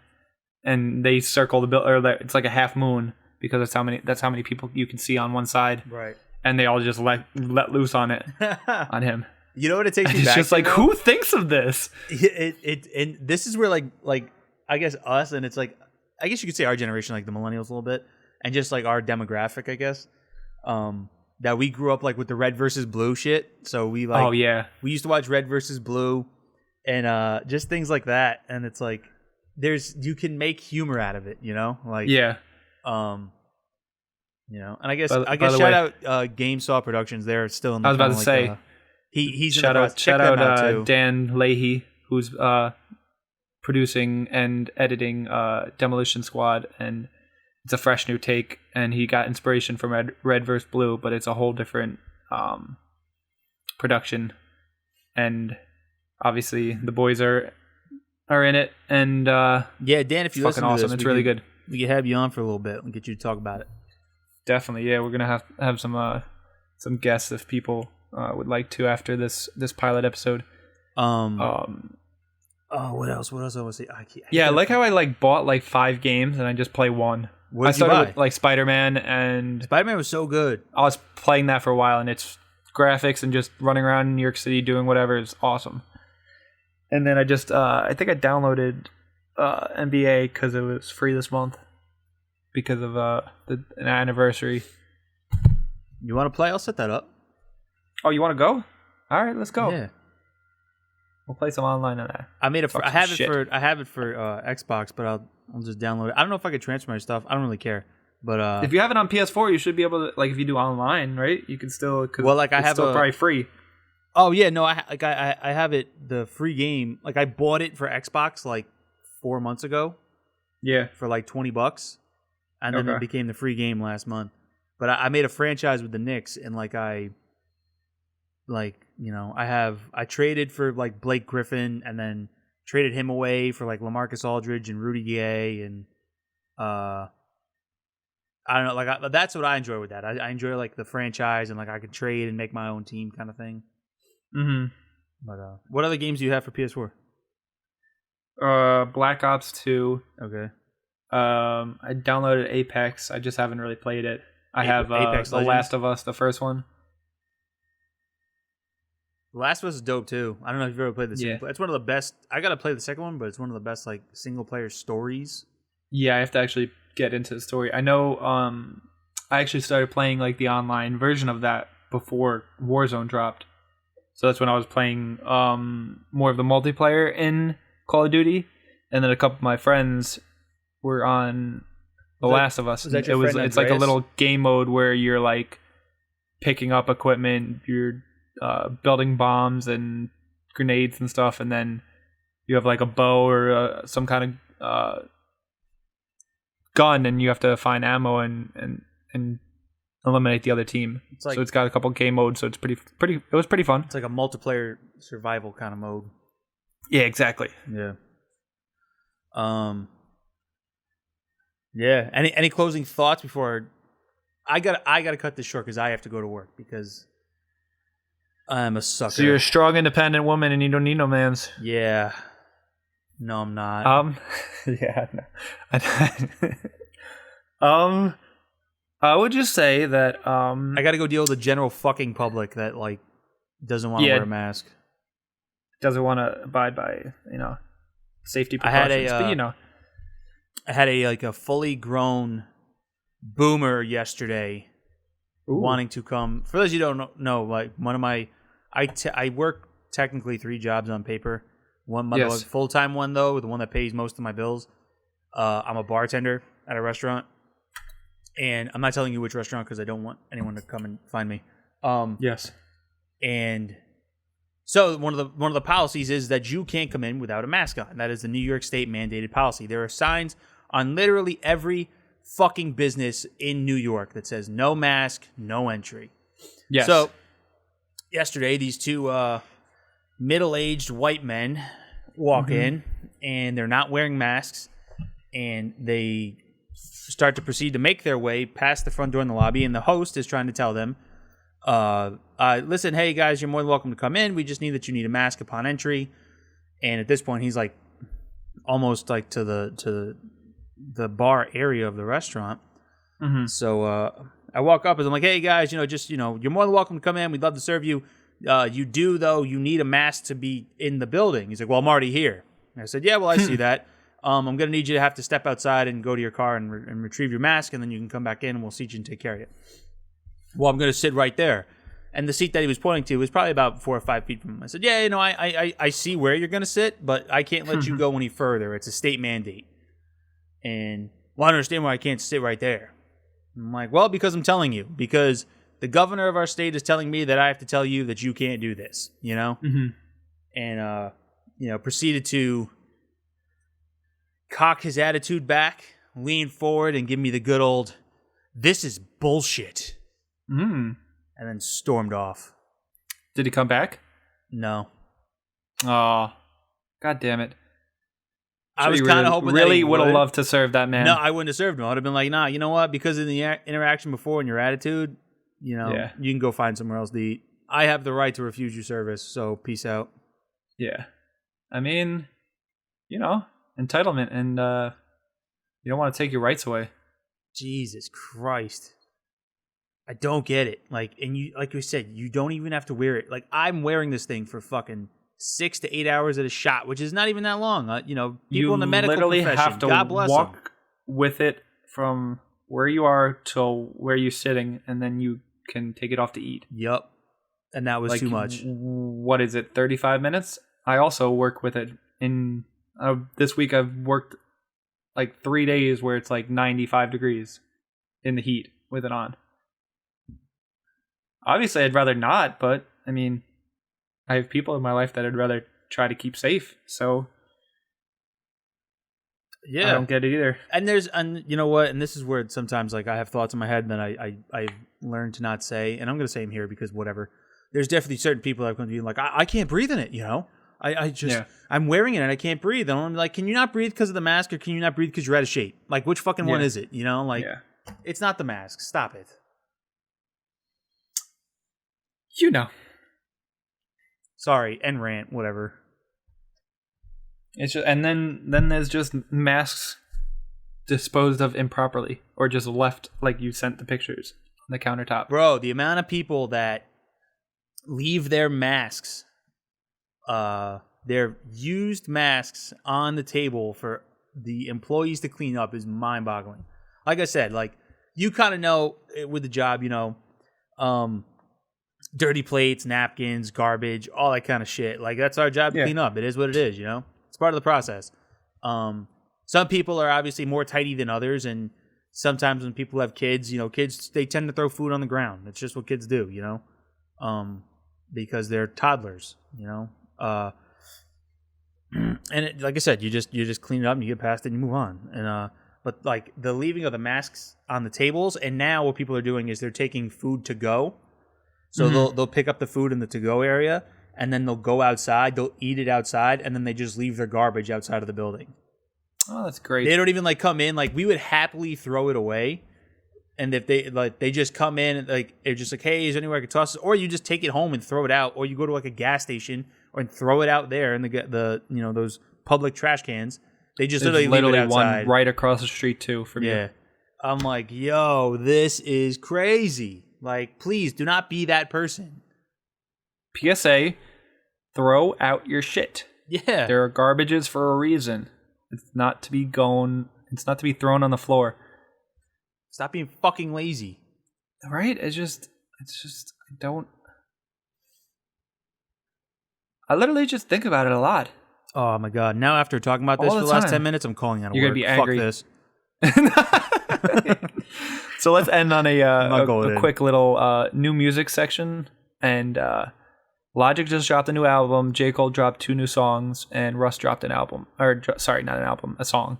and they circle the building, or it's like a half moon because that's how many people you can see on one side. Right. And they all just let loose on it on him. You know what it takes me it's back just to, like, though? who thinks of this? And this is where like I guess us, and it's like I guess you could say our generation, like the millennials a little bit, and just like our demographic, I guess. That we grew up like with the red versus blue shit. So we like we used to watch Red versus Blue and just things like that. And it's like you can make humor out of it, Like and I guess shout out GameSaw Productions. They're still in the I was about to say he's shout in out Dan Leahy, who's producing and editing Demolition Squad, and it's a fresh new take, and he got inspiration from Red vs. Blue, but it's a whole different production, and obviously the boys are in it, and Dan, if you fucking listen to awesome, this, it's really good. We could have you on for a little bit and get you to talk about it. Definitely, yeah, we're gonna have some guests if people would like to after this pilot episode. Oh, what else? What else I want to say? I like how I like bought like 5 games and I just play one. What I did you started buy? with like Spider-Man, and Spider-Man was so good. I was playing that for a while, and it's graphics and just running around in New York City doing whatever is awesome. And then I just I think I downloaded NBA because it was free this month because of an anniversary. You want to play? I'll set that up. Oh, you want to go? All right, let's go. Yeah. We'll play some online on that. I have it for Xbox, but I'll just download it. I don't know if I could transfer my stuff. I don't really care. But if you have it on PS4, you should be able to, like, if you do online, right? You can still I have still probably free. Oh yeah, no, I have it, the free game. Like I bought it for Xbox like 4 months ago. Yeah, for like $20, and then it became the free game last month. But I made a franchise with the Knicks, and I traded for like Blake Griffin, and then traded him away for like LaMarcus Aldridge and Rudy Gay, and I don't know, that's what I enjoy with that. I enjoy like the franchise, and like I could trade and make my own team kind of thing. Mm-hmm. But what other games do you have for PS4? Black Ops 2. Okay. I downloaded Apex. I just haven't really played it. I have Apex The Legends? Last of Us, the first one. The Last of Us is dope too. I don't know if you've ever played the single Yeah. player. It's one of the best. I gotta play the second one, but it's one of the best like single player stories. Yeah, I have to actually get into the story. I know I actually started playing like the online version of that before Warzone dropped. So that's when I was playing more of the multiplayer in Call of Duty, and then a couple of my friends were on The Last of Us. was that your friend It's like a Andreas? little game mode where you're like picking up equipment, you're building bombs and grenades and stuff, and then you have like a bow or some kind of gun, and you have to find ammo and eliminate the other team. It's like- so it's got a couple game modes, so it's pretty. It was pretty fun. It's like a multiplayer survival kind of mode. Yeah, exactly. Yeah. Yeah. Any closing thoughts before I gotta cut this short because I have to go to work because I'm a sucker. So you're a strong, independent woman, and you don't need no man's. Yeah. No, I'm not. Yeah. No. I would just say that I gotta go deal with the general fucking public that like doesn't want to Yeah. wear a mask. doesn't want to abide by safety I had precautions, but I had a fully grown boomer yesterday Ooh. wanting to come. For those of you who don't know, like one of my, I work technically 3 jobs on paper. One my Yes. full time one though, the one that pays most of my bills. I'm a bartender at a restaurant, and I'm not telling you which restaurant because I don't want anyone to come and find me. Yes. And so one of the policies is that you can't come in without a mask on. That is the New York State mandated policy. There are signs on literally every fucking business in New York that says no mask, no entry. Yes. So yesterday, these 2 middle-aged white men walk in, and they're not wearing masks, and they start to proceed to make their way past the front door in the lobby, and the host is trying to tell them, listen, hey guys, you're more than welcome to come in. We just need that you need a mask upon entry. And at this point, he's like almost like to the bar area of the restaurant. So I walk up and I'm like, hey guys, you're more than welcome to come in. We'd love to serve you. You do though. You need a mask to be in the building. He's like, well, I'm already here. And I said, yeah, well, I see that. I'm gonna need you to have to step outside and go to your car and retrieve your mask, and then you can come back in and we'll seat you and take care of you. Well, I'm going to sit right there. And the seat that he was pointing to was probably about 4 or 5 feet from him. I said, yeah, I see where you're going to sit, but I can't let you go any further. It's a state mandate. And, well, I don't understand why I can't sit right there. I'm like, well, because I'm telling you. Because the governor of our state is telling me that I have to tell you that you can't do this, And, proceeded to cock his attitude back, lean forward, and give me the good old, this is bullshit. And then stormed off. Did he come back? No. Oh, God damn it. I was kind of hoping that really he would have loved to serve that man. No, I wouldn't have served him. I would have been like, nah, you know what? Because of the interaction before and your attitude, you can go find somewhere else to eat. I have the right to refuse your service, so peace out. Yeah. I mean, entitlement, and you don't want to take your rights away. Jesus Christ. I don't get it. Like you said, you don't even have to wear it. Like, I'm wearing this thing for fucking 6 to 8 hours at a shot, which is not even that long. People in the medical literally profession, have to God bless walk them. with it from where you are till where you're sitting, and then you can take it off to eat. Yep. And that was too much. What is it, 35 minutes? I also work with it in this week. I've worked like 3 days where it's like 95 degrees in the heat with it on. Obviously, I'd rather not, but I mean, I have people in my life that I'd rather try to keep safe. So yeah, I don't get it either. And you know what? And this is where sometimes like I have thoughts in my head that I learned to not say, and I'm going to say them here because whatever. There's definitely certain people that are going to be like, I can't breathe in it. I'm wearing it and I can't breathe. And I'm like, can you not breathe because of the mask, or can you not breathe because you're out of shape? Like, which fucking one is it? It's not the mask. Stop it. Sorry, and rant, whatever. It's just, and then there's just masks disposed of improperly or just left like you sent the pictures on the countertop. Bro, the amount of people that leave their masks, their used masks on the table for the employees to clean up is mind-boggling. Like I said, like you kind of know with the job, you know, dirty plates, napkins, garbage, all that kind of shit. Like that's our job to clean up. It is what it is, you know? It's part of the process. Some people are obviously more tidy than others, and sometimes when people have kids, you know, kids, they tend to throw food on the ground. That's just what kids do, you know? Because they're toddlers, you know? And like I said, you just clean it up and you get past it and you move on. And but like the leaving of the masks on the tables, and now what people are doing is they're taking food to go. So they'll pick up the food in the to go area, and then they'll go outside, they'll eat it outside, and then they just leave their garbage outside of the building. Oh, that's great. They don't even like come in. Like we would happily throw it away, and if they just come in, like it's just like, hey, is there anywhere I could toss it? Or you just take it home and throw it out, or you go to like a gas station and throw it out there in the you know those public trash cans. They just literally leave it outside. One right across the street too from you. I'm like, yo, this is crazy. Like, please do not be that person. PSA: throw out your shit. Yeah, there are garbages for a reason. It's not to be thrown on the floor. Stop being fucking lazy. Right? It's just I literally just think about it a lot. Oh my god. Now after talking about this for the last 10 minutes, I'm calling out of You're work. You're going to be angry. Fuck this. So let's end on a quick little new music section. And Logic just dropped a new album. J. Cole dropped 2 new songs. And Russ dropped an album. Sorry, not an album, a song.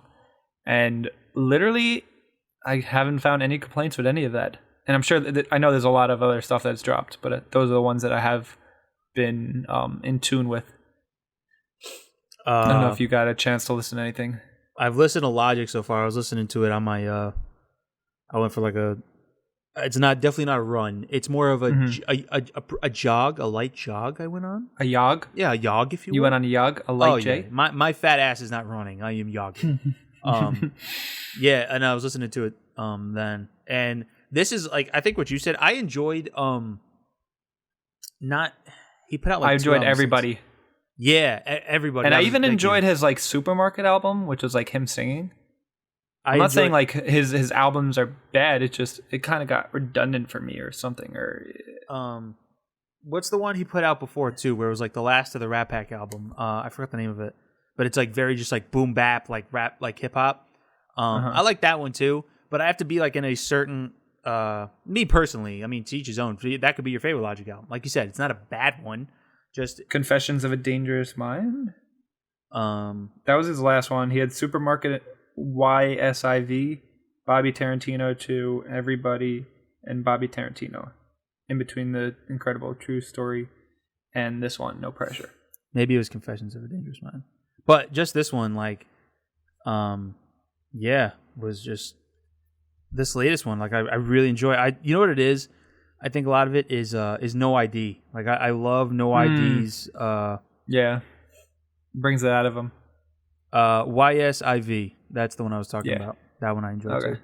And literally, I haven't found any complaints with any of that. And I'm sure that I know there's a lot of other stuff that's dropped. But those are the ones that I have been in tune with. I don't know if you got a chance to listen to anything. I've listened to Logic so far. I was listening to it on my I went for like it's definitely not a run. It's more of a jog, a light jog I went on. A jog? Yeah, a jog if you will. You went on a jog, a light J? Yeah. My fat ass is not running. I am jogging. Yeah, and I was listening to it then. And this is like I think what you said. I enjoyed he put out like I enjoyed Everybody. Yeah, Everybody. And I even enjoyed his like Supermarket album, which was like him singing. I'm not saying like his albums are bad. It kind of got redundant for me or something. Or what's the one he put out before too, where it was like the last of the Rat Pack album? I forgot the name of it, but it's like very just like boom bap, like rap, like hip hop. I like that one too, but I have to be like in a certain. Me personally, I mean, to each his own. That could be your favorite Logic album. Like you said, it's not a bad one. Just Confessions of a Dangerous Mind. That was his last one. He had Supermarket, YSIV, Bobby Tarantino 2, Everybody, and Bobby Tarantino. In between the Incredible True Story and this one, No Pressure. Maybe it was Confessions of a Dangerous Mind, but just this one, like, was just this latest one. Like, I really enjoy. You know what it is? I think a lot of it is No ID. Like I love No ID's. Yeah, brings it out of him. YSIV. That's the one I was talking about. That one I enjoyed too.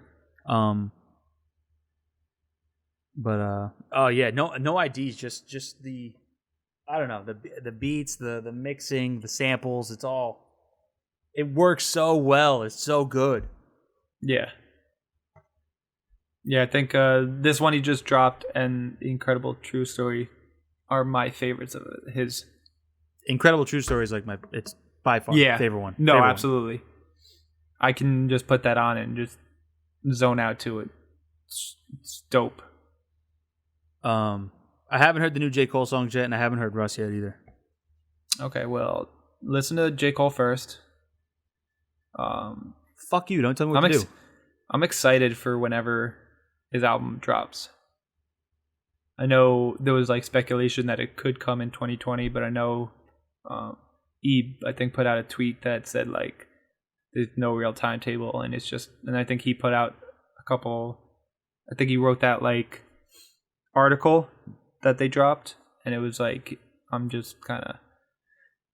No ID's just the I don't know the beats, the mixing, the samples. It works so well. It's so good. Yeah. Yeah, I think this one he just dropped and The Incredible True Story are my favorites of his. Incredible True Story is like it's by far my favorite one. No, absolutely. I can just put that on and just zone out to it. It's dope. I haven't heard the new J. Cole songs yet, and I haven't heard Russ yet either. Okay, well, listen to J. Cole first. Fuck you! Don't tell me what to do. I'm excited for whenever his album drops. I know there was like speculation that it could come in 2020, but I know Ebe, I think, put out a tweet that said like there's no real timetable, and it's just, and I think he put out a couple. I think he wrote that like article that they dropped, and it was like, I'm just kind of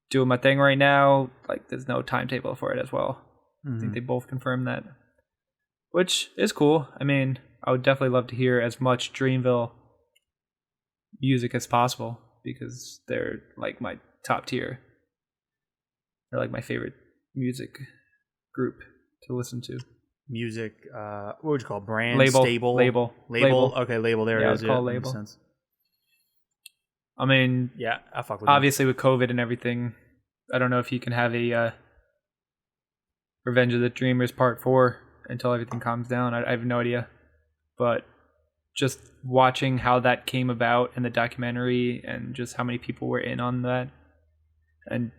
doing my thing right now. Like there's no timetable for it as well. I think they both confirmed that. which is cool. I mean, I would definitely love to hear as much Dreamville music as possible because they're like my top tier. They're like my favorite music group to listen to. Music, what would you call it? Brand? Label. Stable? Label. Okay, label. There it is. It's called Makes Label. sense. I mean, Yeah, I fuck with obviously with COVID and everything, I don't know if you can have a Revenge of the Dreamers Part 4 until everything calms down. I have no idea. But just watching how that came about in the documentary and just how many people were in on that. And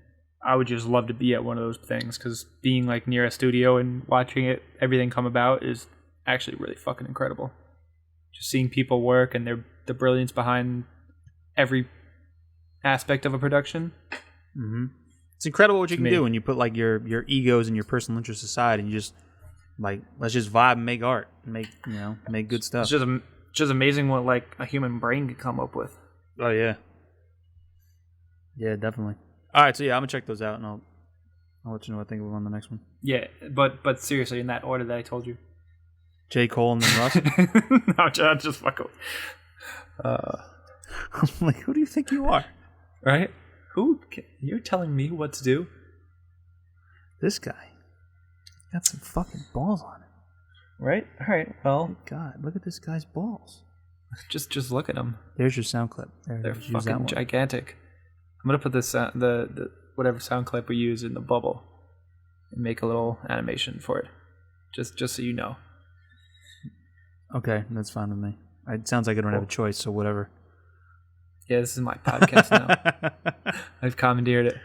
I would just love to be at one of those things because being like near a studio and watching everything come about is actually really fucking incredible. Just seeing people work and the brilliance behind every aspect of a production. Mm-hmm. It's incredible what you can do when you put like your egos and your personal interests aside and you just like let's just vibe and make art, and make good stuff. It's just amazing what like a human brain can come up with. Oh yeah, yeah, definitely. All right, so yeah, I'm gonna check those out and I'll let you know what I think of on the next one. Yeah, but seriously, in that order that I told you. J. Cole and then Russ. No, just fuck up. I'm like, who do you think you are? Right? You're telling me what to do? This guy got some fucking balls on him. Right? All right. Well, God, look at this guy's balls. just look at them. There's your sound clip. They're fucking gigantic. I'm gonna put this the whatever sound clip we use in the bubble and make a little animation for it, just so you know. Okay, that's fine with me. It sounds like I don't have a choice, so whatever. Yeah, this is my podcast now. I've commandeered it.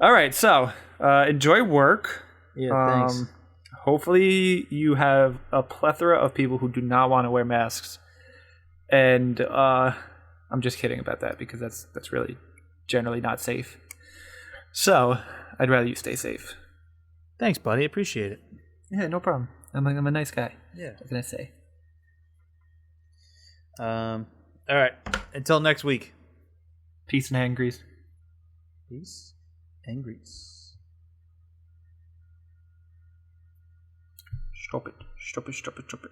All right, so enjoy work. Yeah, thanks. Hopefully you have a plethora of people who do not want to wear masks, and I'm just kidding about that because that's really generally not safe. So I'd rather you stay safe. Thanks, buddy. Appreciate it. Yeah, no problem. I'm a nice guy. Yeah. What can I say? All right. Until next week. Peace and hand grease. Peace and grease. Stop it. Stop it. Stop it. Stop it.